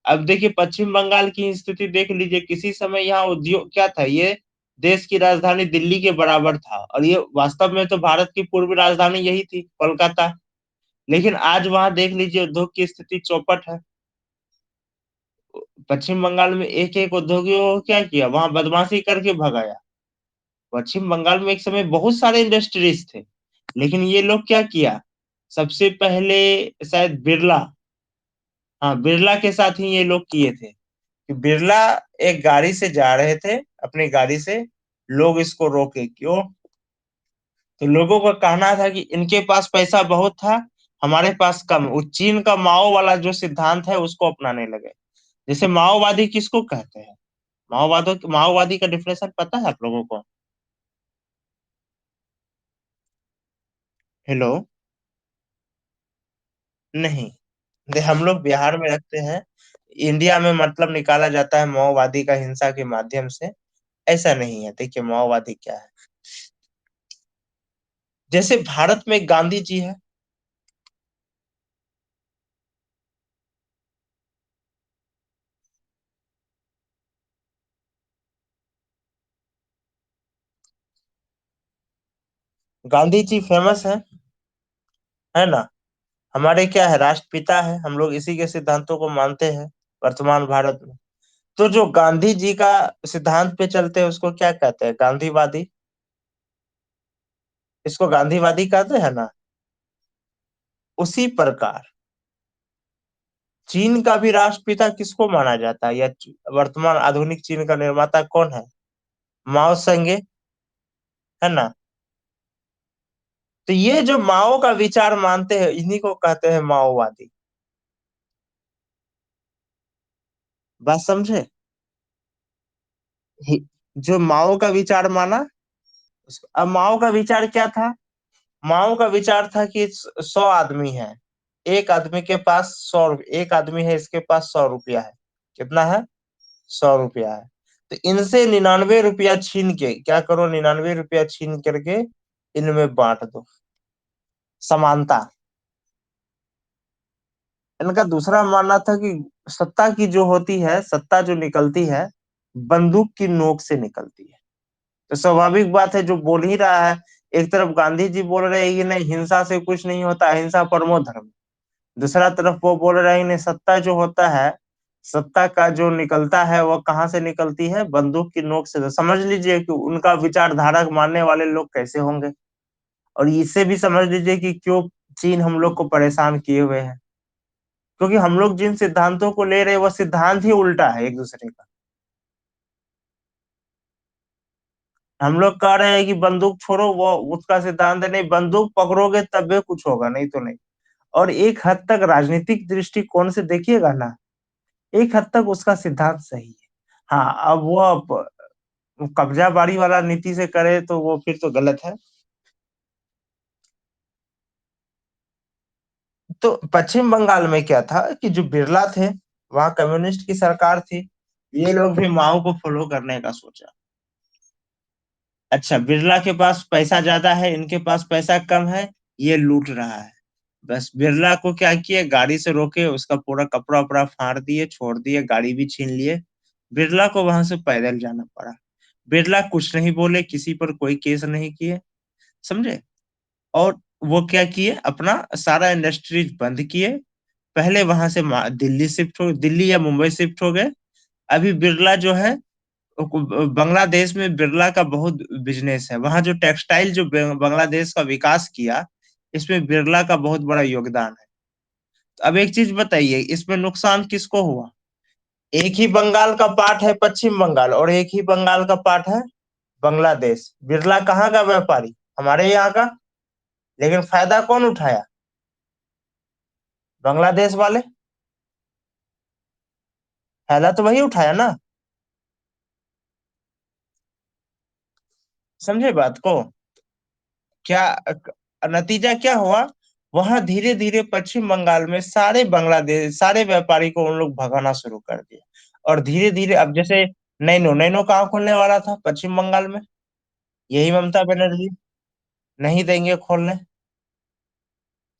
अब देखिए पश्चिम बंगाल की स्थिति देख लीजिए, किसी समय यहाँ उद्योग क्या था, ये देश की राजधानी दिल्ली के बराबर था, और ये वास्तव में तो भारत की पूर्व राजधानी यही थी, कोलकाता। लेकिन आज वहां देख लीजिए उद्योग की स्थिति चौपट है। पश्चिम बंगाल में एक एक उद्योगियों को क्या किया, वहां बदमाशी करके भगाया। पश्चिम बंगाल में एक समय बहुत सारे इंडस्ट्रीज थे, लेकिन ये लोग क्या किया, सबसे पहले शायद बिरला, हाँ बिरला के साथ ही ये लोग किए थे कि बिरला एक गाड़ी से जा रहे थे, अपनी गाड़ी से, लोग इसको रोके, क्यों, तो लोगों का कहना था कि इनके पास पैसा बहुत था, हमारे पास कम। वो चीन का माओ वाला जो सिद्धांत है उसको अपनाने लगे। जैसे माओवादी किसको कहते हैं, माओवादी का डिफिनेशन पता है आप लोगों को? हेलो? नहीं, हम लोग बिहार में रखते हैं। इंडिया में मतलब निकाला जाता है माओवादी का हिंसा के माध्यम से। ऐसा नहीं है, देखिए माओवादी क्या है। जैसे भारत में गांधी जी है। गांधी जी फेमस है ना। हमारे क्या है, राष्ट्रपिता है, हम लोग इसी के सिद्धांतों को मानते हैं वर्तमान भारत में। तो जो गांधी जी का सिद्धांत पे चलते हैं उसको क्या कहते हैं, गांधीवादी। इसको गांधीवादी कहते हैं ना। उसी प्रकार चीन का भी राष्ट्रपिता किसको माना जाता है, या वर्तमान आधुनिक चीन का निर्माता कौन है? माओ सेंगे, है ना। तो ये जो माओ का विचार मानते हैं इन्हीं को कहते हैं माओवादी। बात समझे। जो माओ का विचार माना, अब माओ का विचार क्या था? माओ का विचार था कि 100 आदमी है, एक आदमी के पास 100 रुपये, एक आदमी है इसके पास 100 रुपया है। कितना है? 100 रुपया है। तो इनसे 99 रुपया छीन के क्या करो, 99 रुपया छीन करके इनमें बांट दो, समानता। इनका दूसरा मानना था कि सत्ता की जो होती है, सत्ता जो निकलती है बंदूक की नोक से निकलती है। तो स्वाभाविक बात है, जो बोल ही रहा है, एक तरफ गांधी जी बोल रहे हैं कि नहीं हिंसा से कुछ नहीं होता, अहिंसा परमो धर्म। दूसरा तरफ वो बोल रहे हैं कि नहीं, सत्ता जो होता है, सत्ता का जो निकलता है वो कहाँ से निकलती है? बंदूक की नोक से। तो समझ लीजिए कि उनका विचारधारा मानने वाले लोग कैसे होंगे। और इससे भी समझ लीजिए कि क्यों चीन हम लोग को परेशान किए हुए है। क्योंकि हम लोग जिन सिद्धांतों को ले रहे हैं वो सिद्धांत ही उल्टा है एक दूसरे का। हम लोग कह रहे हैं कि बंदूक छोड़ो, वो उसका सिद्धांत है नहीं, बंदूक पकड़ोगे तब भी कुछ होगा, नहीं तो नहीं। और एक हद तक राजनीतिक दृष्टिकोण से देखिएगा ना, एक हद तक उसका सिद्धांत सही है। हाँ, अब वो कब्जा बारी वाला नीति से करे तो वो फिर तो गलत है। तो पश्चिम बंगाल में क्या था कि जो बिरला थे, वहां कम्युनिस्ट की सरकार थी, ये लोग भी माओ को फॉलो करने का सोचा। अच्छा, बिरला के पास पैसा ज्यादा है, इनके पास पैसा कम है, ये लूट रहा है। बस बिरला को क्या किए, गाड़ी से रोके, उसका पूरा कपड़ा उपड़ा फाड़ दिए, छोड़ दिए, गाड़ी भी छीन लिए। बिरला को वहां से पैदल जाना पड़ा। बिरला कुछ नहीं बोले, किसी पर कोई केस नहीं किए, समझे। और वो क्या किए, अपना सारा इंडस्ट्रीज बंद किए। पहले वहां से दिल्ली शिफ्ट हो, दिल्ली या मुंबई शिफ्ट हो गए। अभी बिरला जो है, बांग्लादेश में बिरला का बहुत बिजनेस है, वहां जो टेक्सटाइल जो बांग्लादेश का विकास किया, इसमें बिरला का बहुत बड़ा योगदान है। तो अब एक चीज बताइए, इसमें नुकसान किसको हुआ? एक ही बंगाल का पार्ट है पश्चिम बंगाल, और एक ही बंगाल का पार्ट है बांग्लादेश। बिरला कहाँ का व्यापारी? हमारे यहाँ का। लेकिन फायदा कौन उठाया? बांग्लादेश वाले। फायदा तो वही उठाया ना। समझे बात को। क्या नतीजा क्या हुआ? वहां धीरे धीरे पश्चिम बंगाल में सारे बांग्लादेश, सारे व्यापारी को उन लोग भगाना शुरू कर दिया। और धीरे धीरे अब जैसे नैनो, नैनो कहाँ खोलने वाला था? पश्चिम बंगाल में। यही ममता बनर्जी नहीं देंगे खोलने,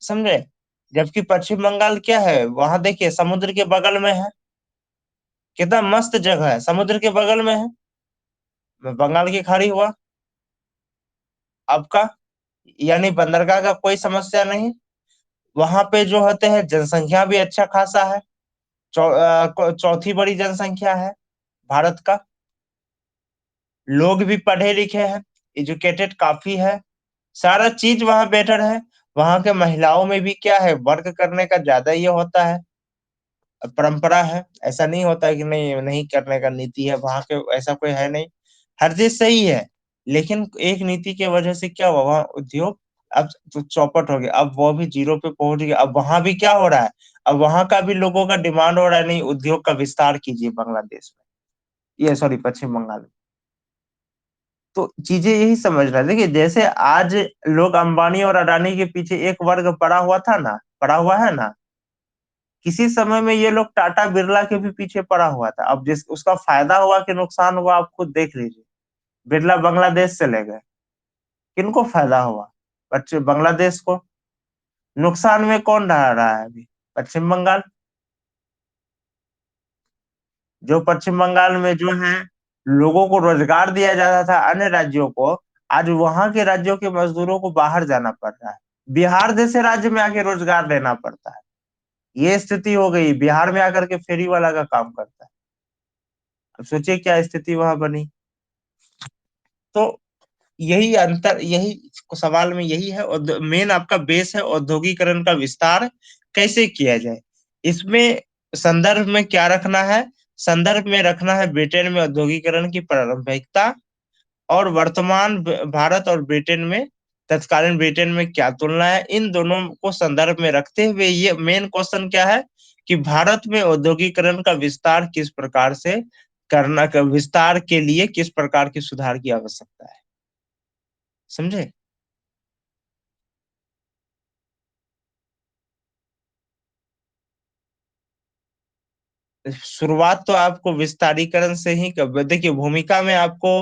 समझे। जबकि पश्चिम बंगाल क्या है, वहां देखिए समुद्र के बगल में है, कितना मस्त जगह है, समुद्र के बगल में है, बंगाल की खाड़ी हुआ आपका। यानी बंदरगाह का कोई समस्या नहीं। वहां पे जो होते हैं जनसंख्या भी अच्छा खासा है, चौथी बड़ी जनसंख्या है भारत का। लोग भी पढ़े लिखे हैं, एजुकेटेड काफी है, सारा चीज वहां बेटर है। वहां के महिलाओं में भी क्या है, वर्क करने का ज्यादा ये होता है, परंपरा है। ऐसा नहीं होता है कि नहीं नहीं करने का नीति है वहां के, ऐसा कोई है नहीं। हर चीज सही है। लेकिन एक नीति की वजह से क्या हुआ, वहाँ उद्योग अब तो चौपट हो गया, अब वो भी जीरो पे पहुंच गया। अब वहां भी क्या हो रहा है, अब वहां का भी लोगों का डिमांड हो रहा है, नहीं उद्योग का विस्तार कीजिए बांग्लादेश में, ये सॉरी पश्चिम बंगाल में। तो चीजें यही समझ रहे हैं। देखिए जैसे आज लोग अंबानी और अडानी के पीछे एक वर्ग पड़ा हुआ था ना, पड़ा हुआ है ना, किसी समय में ये लोग टाटा बिरला के भी पीछे पड़ा हुआ था। अब जिस उसका फायदा हुआ कि नुकसान हुआ, आप खुद देख लीजिए। बिरला बांग्लादेश चले गए, किनको फायदा हुआ? पश्चिम बांग्लादेश को। नुकसान में कौन रहा है अभी? पश्चिम बंगाल। जो पश्चिम बंगाल में जो है लोगों को रोजगार दिया जाता था अन्य राज्यों को, आज वहां के राज्यों के मजदूरों को बाहर जाना पड़ रहा है, बिहार जैसे राज्य में आके रोजगार लेना पड़ता है। ये स्थिति हो गई, बिहार में आकर के फेरी वाला का काम करता है। सोचिए क्या स्थिति वहां बनी। तो यही अंतर, यही सवाल में यही है, और मेन आपका बेस है औद्योगिकरण का विस्तार कैसे किया जाए। इसमें संदर्भ में क्या रखना है? संदर्भ में रखना है ब्रिटेन में औद्योगिकरण की प्रारंभिकता, और वर्तमान भारत और ब्रिटेन में, तत्कालीन ब्रिटेन में क्या तुलना है, इन दोनों को संदर्भ में रखते हुए ये मेन क्वेश्चन क्या है कि भारत में औद्योगिकरण का विस्तार किस प्रकार से करना, का विस्तार के लिए किस प्रकार की सुधार की आवश्यकता है। समझे? शुरुआत तो आपको विस्तारीकरण से ही देखिए, भूमिका में आपको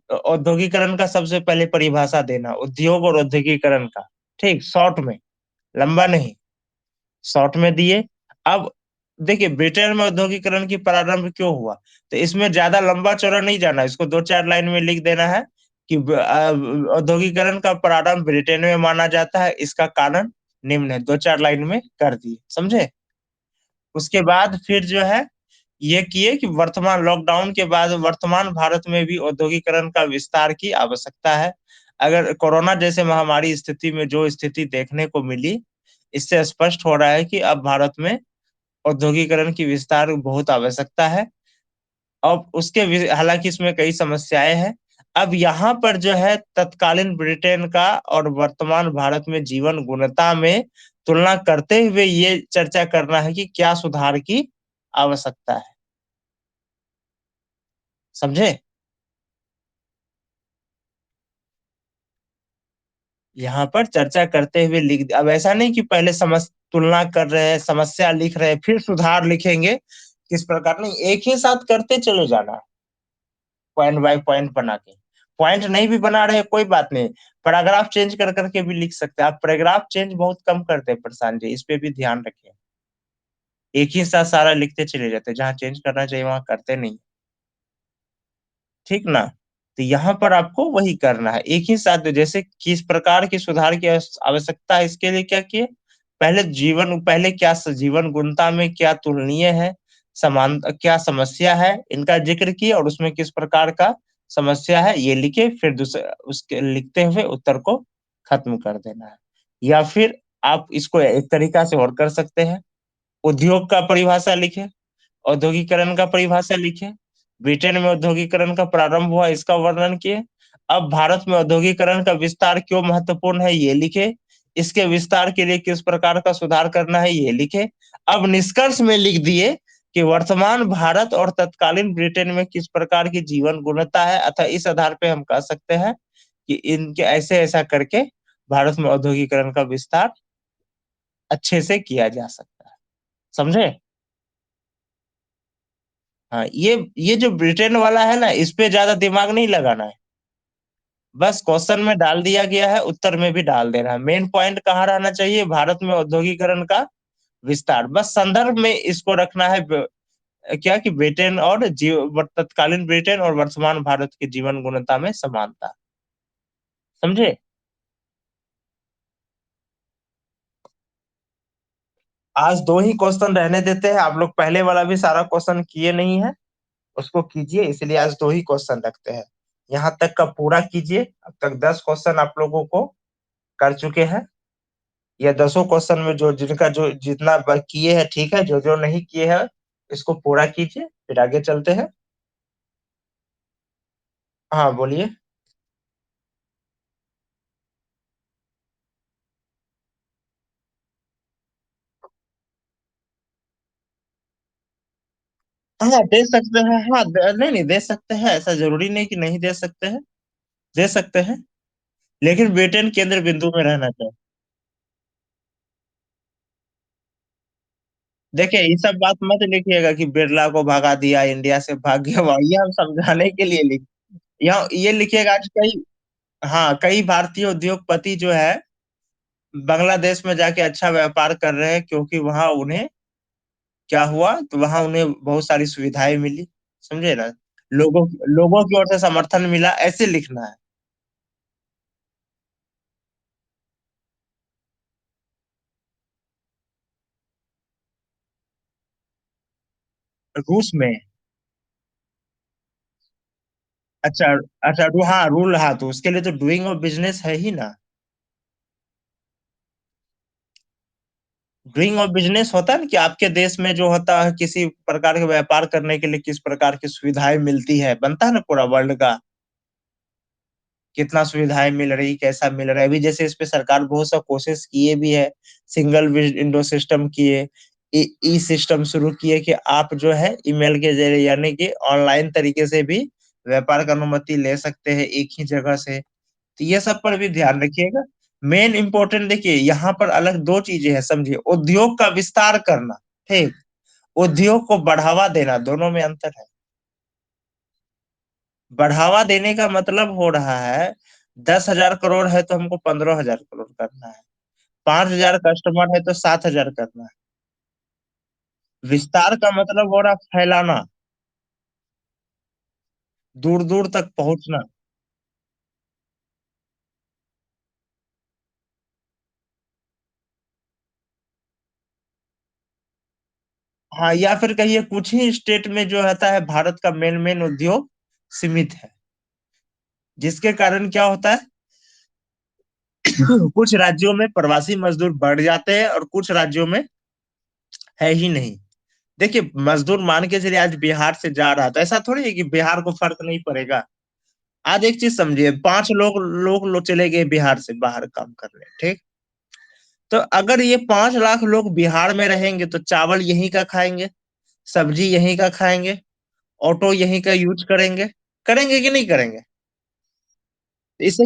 औद्योगिकरण का सबसे पहले परिभाषा देना, उद्योग और औद्योगिकरण का। ठीक, शॉर्ट में, लंबा नहीं, शॉर्ट में दिए। अब देखिए, ब्रिटेन में औद्योगिकरण की प्रारंभ क्यों हुआ, तो इसमें ज्यादा लंबा चौड़ा नहीं जाना, इसको दो चार लाइन में लिख देना है कि औद्योगिकरण का प्रारंभ ब्रिटेन में माना जाता है, इसका कारण निम्न है, दो चार लाइन में कर दिए। समझे? उसके बाद फिर जो है ये किए कि वर्तमान लॉकडाउन के बाद वर्तमान भारत में भी औद्योगिकरण का विस्तार की आवश्यकता है। अगर कोरोना जैसे महामारी स्थिति में जो स्थिति देखने को मिली, इससे स्पष्ट हो रहा है कि अब भारत में औद्योगिकरण की विस्तार बहुत आवश्यकता है। अब हालांकि इसमें कई समस्याएं हैं। अब यहाँ पर जो है तत्कालीन ब्रिटेन का और वर्तमान भारत में जीवन गुणवत्ता में तुलना करते हुए ये चर्चा करना है कि क्या सुधार की आवश्यकता है। समझे? यहाँ पर चर्चा करते हुए अब ऐसा नहीं कि पहले तुलना कर रहे हैं, समस्या लिख रहे हैं, फिर सुधार लिखेंगे, किस प्रकार नहीं, एक ही साथ करते चले जाना, पॉइंट बाय पॉइंट बना के। पॉइंट नहीं भी बना रहे कोई बात नहीं, पैराग्राफ चेंज कर करके भी लिख सकते हैं। आप पैराग्राफ चेंज बहुत कम करते हैं प्रशांत जी, इस पे भी ध्यान रखिए। एक ही साथ सारा लिखते चले जाते हैं, जहाँ चेंज करना चाहिए वहां करते नहीं। ठीक ना? तो यहाँ पर आपको वही करना है, एक ही साथ जैसे किस प्रकार की सुधार की आवश्यकता है, इसके लिए क्या किए, पहले क्या जीवन गुणवत्ता में क्या तुलनीय है, समान क्या समस्या है, इनका जिक्र किए, और उसमें किस प्रकार का समस्या है ये लिखे, फिर दूसरे उसके लिखते हुए उत्तर को खत्म कर देना है। या फिर आप इसको एक तरीका से और कर सकते हैं, उद्योग का परिभाषा लिखे, औद्योगिकरण का परिभाषा लिखे, ब्रिटेन में औद्योगिकरण का प्रारंभ हुआ इसका वर्णन किए, अब भारत में औद्योगिकरण का विस्तार क्यों महत्वपूर्ण है ये लिखे, इसके विस्तार के लिए किस प्रकार का सुधार करना है ये लिखे। अब निष्कर्ष में लिख दिए कि वर्तमान भारत और तत्कालीन ब्रिटेन में किस प्रकार की जीवन गुणवत्ता है, अतः इस आधार पे हम कह सकते हैं कि इनके ऐसे ऐसा करके भारत में औद्योगिकरण का विस्तार अच्छे से किया जा सकता है। समझे? हाँ, ये जो ब्रिटेन वाला है ना, इस पे ज्यादा दिमाग नहीं लगाना है, बस क्वेश्चन में डाल दिया गया है, उत्तर में भी डाल देना है। मेन पॉइंट कहाँ रहना चाहिए, भारत में औद्योगिकरण का विस्तार, बस संदर्भ में इसको रखना है। क्या कि ब्रिटेन और तत्कालीन ब्रिटेन और वर्तमान भारत के जीवन गुणवत्ता में समानता। समझे? आज दो ही क्वेश्चन रहने देते हैं, आप लोग पहले वाला भी सारा क्वेश्चन किए नहीं है, उसको कीजिए, इसलिए आज दो ही क्वेश्चन रखते हैं। यहाँ तक का पूरा कीजिए, अब तक 10 क्वेश्चन आप लोगों को कर चुके हैं। ये 10 क्वेश्चन में जो जिनका जो जितना किए हैं ठीक है, जो जो नहीं किए हैं इसको पूरा कीजिए, फिर आगे चलते हैं। हाँ बोलिए। हाँ दे सकते हैं, हाँ नहीं नहीं दे सकते हैं, ऐसा जरूरी नहीं कि नहीं दे सकते हैं, दे सकते हैं, लेकिन ब्रिटेन केंद्र बिंदु में रहना चाहिए। देखिए ये सब बात मत लिखिएगा कि बिरला को भगा दिया, इंडिया से भाग गया, ये हम समझाने के लिए लिख, यहाँ ये लिखिएगा कि कई, हाँ कई भारतीय उद्योगपति जो है बांग्लादेश में जाके अच्छा व्यापार कर रहे हैं, क्योंकि वहां उन्हें क्या हुआ, तो वहां उन्हें बहुत सारी सुविधाएं मिली। समझे ना? लोगों की ओर से समर्थन मिला, ऐसे लिखना है। रूस में, अच्छा। अच्छा, हाँ, रूल, हाँ, तो उसके लिए तो डूइंग ऑफ बिजनेस है ही ना। डूइंग ऑफ बिजनेस होता है ना कि आपके देश में जो होता है, किसी प्रकार के व्यापार करने के लिए किस प्रकार की सुविधाएं मिलती है, बनता है ना पूरा वर्ल्ड का, कितना सुविधाएं मिल रही, कैसा मिल रहा है। अभी जैसे इस पे सरकार बहुत सा कोशिश किए भी है, सिंगल विंडो सिस्टम किए, ई ई सिस्टम शुरू किए कि आप जो है ईमेल के जरिए, यानी कि ऑनलाइन तरीके से भी व्यापार का अनुमति ले सकते हैं एक ही जगह से। तो ये सब पर भी ध्यान रखिएगा। मेन इम्पोर्टेंट देखिए, यहाँ पर अलग दो चीजें हैं, समझिए, उद्योग का विस्तार करना, ठीक, उद्योग को बढ़ावा देना, दोनों में अंतर है। बढ़ावा देने का मतलब हो रहा है, 10,000 करोड़ है तो हमको 15,000 करोड़ करना है, 5,000 कस्टमर है तो 7,000 करना है। विस्तार का मतलब हो रहा फैलाना, दूर दूर तक पहुंचना। हाँ, या फिर कहिए कुछ ही स्टेट में जो रहता है भारत का मेन मेन उद्योग सीमित है, जिसके कारण क्या होता है, कुछ राज्यों में प्रवासी मजदूर बढ़ जाते हैं और कुछ राज्यों में है ही नहीं। देखिए, मजदूर मान के चलिए आज बिहार से जा रहा था, ऐसा थोड़ी है कि बिहार को फर्क नहीं पड़ेगा। आज एक चीज समझिए, 5 लोग चले गए बिहार से बाहर काम करने, ठीक, तो अगर ये 5 लाख लोग बिहार में रहेंगे तो चावल यहीं का खाएंगे, सब्जी यहीं का खाएंगे, ऑटो यहीं का यूज करेंगे, करेंगे कि नहीं करेंगे? इससे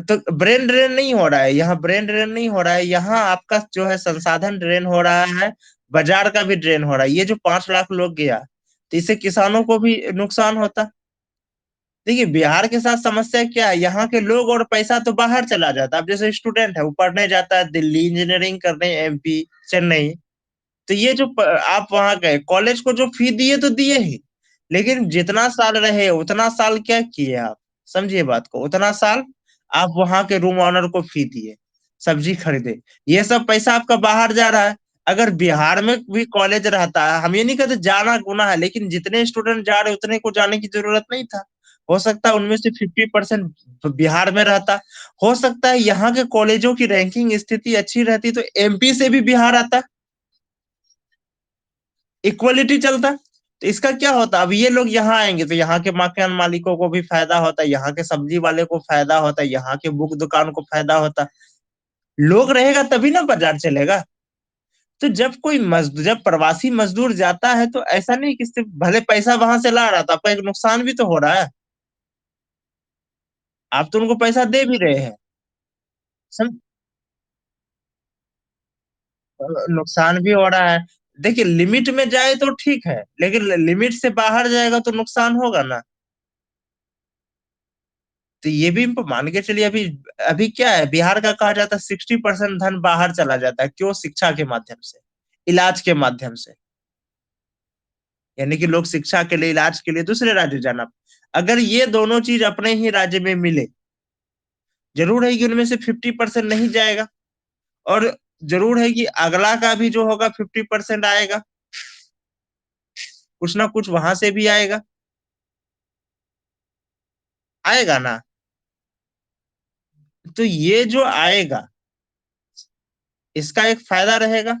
तो ब्रेन ड्रेन नहीं हो रहा है, यहाँ ब्रेन ड्रेन नहीं हो रहा है, यहाँ आपका जो है संसाधन ड्रेन हो रहा है, बाजार का भी ड्रेन हो रहा है। ये जो 5 लाख लोग गया, तो इससे किसानों को भी नुकसान होता। देखिए, बिहार के साथ समस्या क्या है, यहाँ के लोग और पैसा तो बाहर चला जाता है। अब जैसे स्टूडेंट है, वो पढ़ने जाता है दिल्ली, इंजीनियरिंग करने एमपी, चेन्नई, तो ये जो आप वहां गए, कॉलेज को जो फी दिए तो दिए ही, लेकिन जितना साल रहे उतना साल क्या किए आप, समझिए बात को, उतना साल आप वहां के रूम ऑनर को फी दिए, सब्जी खरीदे, ये सब पैसा आपका बाहर जा रहा है। अगर बिहार में भी कॉलेज रहता है, हम ये नहीं कहते जाना गुनाह है, लेकिन जितने स्टूडेंट जा रहे उतने को जाने की जरूरत नहीं था। हो सकता है उनमें से 50% बिहार में रहता, हो सकता है यहाँ के कॉलेजों की रैंकिंग स्थिति अच्छी रहती तो एमपी से भी बिहार आता, इक्वलिटी चलता। तो इसका क्या होता, अब ये लोग यहाँ आएंगे तो यहाँ के मकान मालिकों को भी फायदा होता है, यहाँ के सब्जी वाले को फायदा होता है, यहाँ के बुक दुकान को फायदा होता। लोग रहेगा तभी ना बाजार चलेगा। तो जब प्रवासी मजदूर जाता है तो ऐसा नहीं कि सिर्फ भले पैसा वहां से ला रहा था, आपका एक नुकसान भी तो हो रहा है। आप तो उनको पैसा दे भी रहे हैं, सम नुकसान भी हो रहा है। देखिए, लिमिट में जाए तो ठीक है, लेकिन लिमिट से बाहर जाएगा तो नुकसान होगा ना। तो ये भी मान के चलिए, अभी अभी क्या है, बिहार का कहा जाता है 60% धन बाहर चला जाता है, क्यों? शिक्षा के माध्यम से, इलाज के माध्यम से, यानी कि लोग शिक्षा के लिए, इलाज के लिए दूसरे राज्य जाना। अगर ये दोनों चीज अपने ही राज्य में मिले, जरूर है कि उनमें से 50% नहीं जाएगा, और जरूर है कि अगला का भी जो होगा 50% आएगा, कुछ ना कुछ वहां से भी आएगा, आएगा ना। तो ये जो आएगा, इसका एक फायदा रहेगा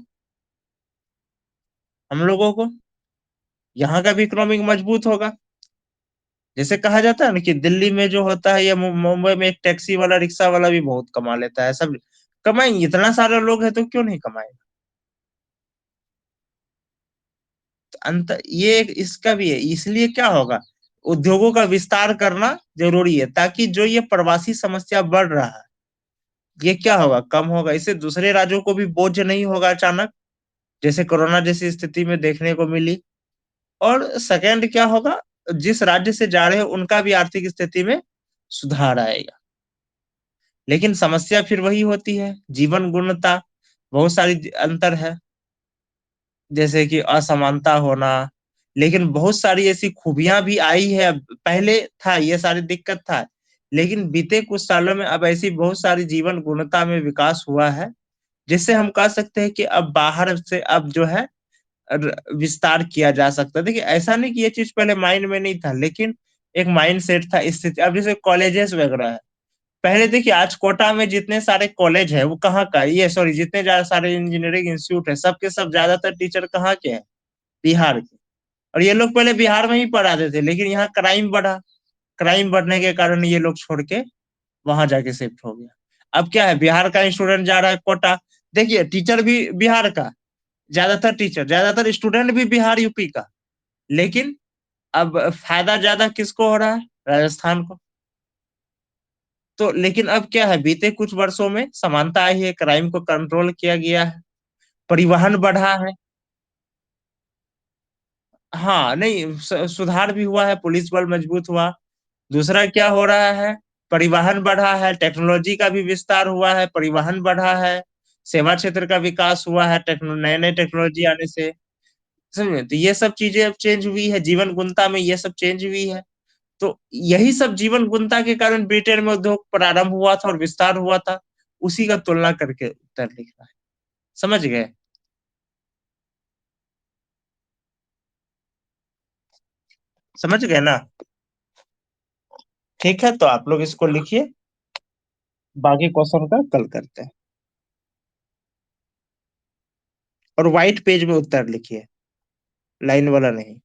हम लोगों को, यहाँ का भी इकोनॉमिक मजबूत होगा। जैसे कहा जाता है ना कि दिल्ली में जो होता है, या मुंबई में एक टैक्सी वाला, रिक्शा वाला भी बहुत कमा लेता है, सब कमाएंगे, इतना सारे लोग हैं तो क्यों नहीं कमाएंगे। तो अंत ये इसका भी है, इसलिए क्या होगा, उद्योगों का विस्तार करना जरूरी है, ताकि जो ये प्रवासी समस्या बढ़ रहा है, ये क्या होगा, कम होगा। इससे दूसरे राज्यों को भी बोझ नहीं होगा अचानक, जैसे कोरोना जैसी स्थिति में देखने को मिली। और सेकंड क्या होगा, जिस राज्य से जा रहे हैं उनका भी आर्थिक स्थिति में सुधार आएगा। लेकिन समस्या फिर वही होती है, जीवन गुणवत्ता, बहुत सारी अंतर है, जैसे कि असमानता होना। लेकिन बहुत सारी ऐसी खूबियां भी आई है, पहले था ये सारी दिक्कत था, लेकिन बीते कुछ सालों में अब ऐसी बहुत सारी जीवन गुणवत्ता में विकास हुआ है, जिससे हम कह सकते हैं कि अब बाहर से अब जो है विस्तार किया जा सकता है। देखिए, ऐसा नहीं कि ये चीज पहले माइंड में नहीं था, लेकिन एक माइंड सेट था, स्थिति। अब जैसे कॉलेजेस वगैरह है, पहले देखिए आज कोटा में जितने सारे कॉलेज है वो कहाँ का, ये सॉरी, जितने ज्यादा सारे इंजीनियरिंग इंस्टीट्यूट है, सबके सब ज्यादातर टीचर कहाँ के हैं? बिहार के। और ये लोग पहले बिहार में ही पढ़ाते थे, लेकिन यहाँ क्राइम बढ़ा। क्राइम बढ़ने के कारण ये लोग छोड़ के वहां जाके शिफ्ट हो गया। अब क्या है, बिहार का स्टूडेंट जा रहा है कोटा। देखिए टीचर भी बिहार का, ज्यादातर स्टूडेंट भी बिहार यूपी का, लेकिन अब फायदा ज्यादा किसको हो रहा है? राजस्थान को। तो लेकिन अब क्या है, बीते कुछ वर्षों में समानता आई है, क्राइम को कंट्रोल किया गया है, परिवहन बढ़ा है। हाँ नहीं, सुधार भी हुआ है, पुलिस बल मजबूत हुआ। दूसरा क्या हो रहा है, परिवहन बढ़ा है, टेक्नोलॉजी का भी विस्तार हुआ है, परिवहन बढ़ा है, सेवा क्षेत्र का विकास हुआ है, नए नए टेक्नोलॉजी आने से। समझे? तो ये सब चीजें अब चेंज हुई है, जीवन गुणता में ये सब चेंज हुई है। तो यही सब जीवन गुणता के कारण ब्रिटेन में उद्योग प्रारंभ हुआ था और विस्तार हुआ था। उसी का तुलना करके उत्तर लिखना है। समझ गए? समझ गए ना? ठीक है, तो आप लोग इसको लिखिए। बाकी क्वेश्चन का कल करते हैं। और व्हाइट पेज में उत्तर लिखिए, लाइन वाला नहीं।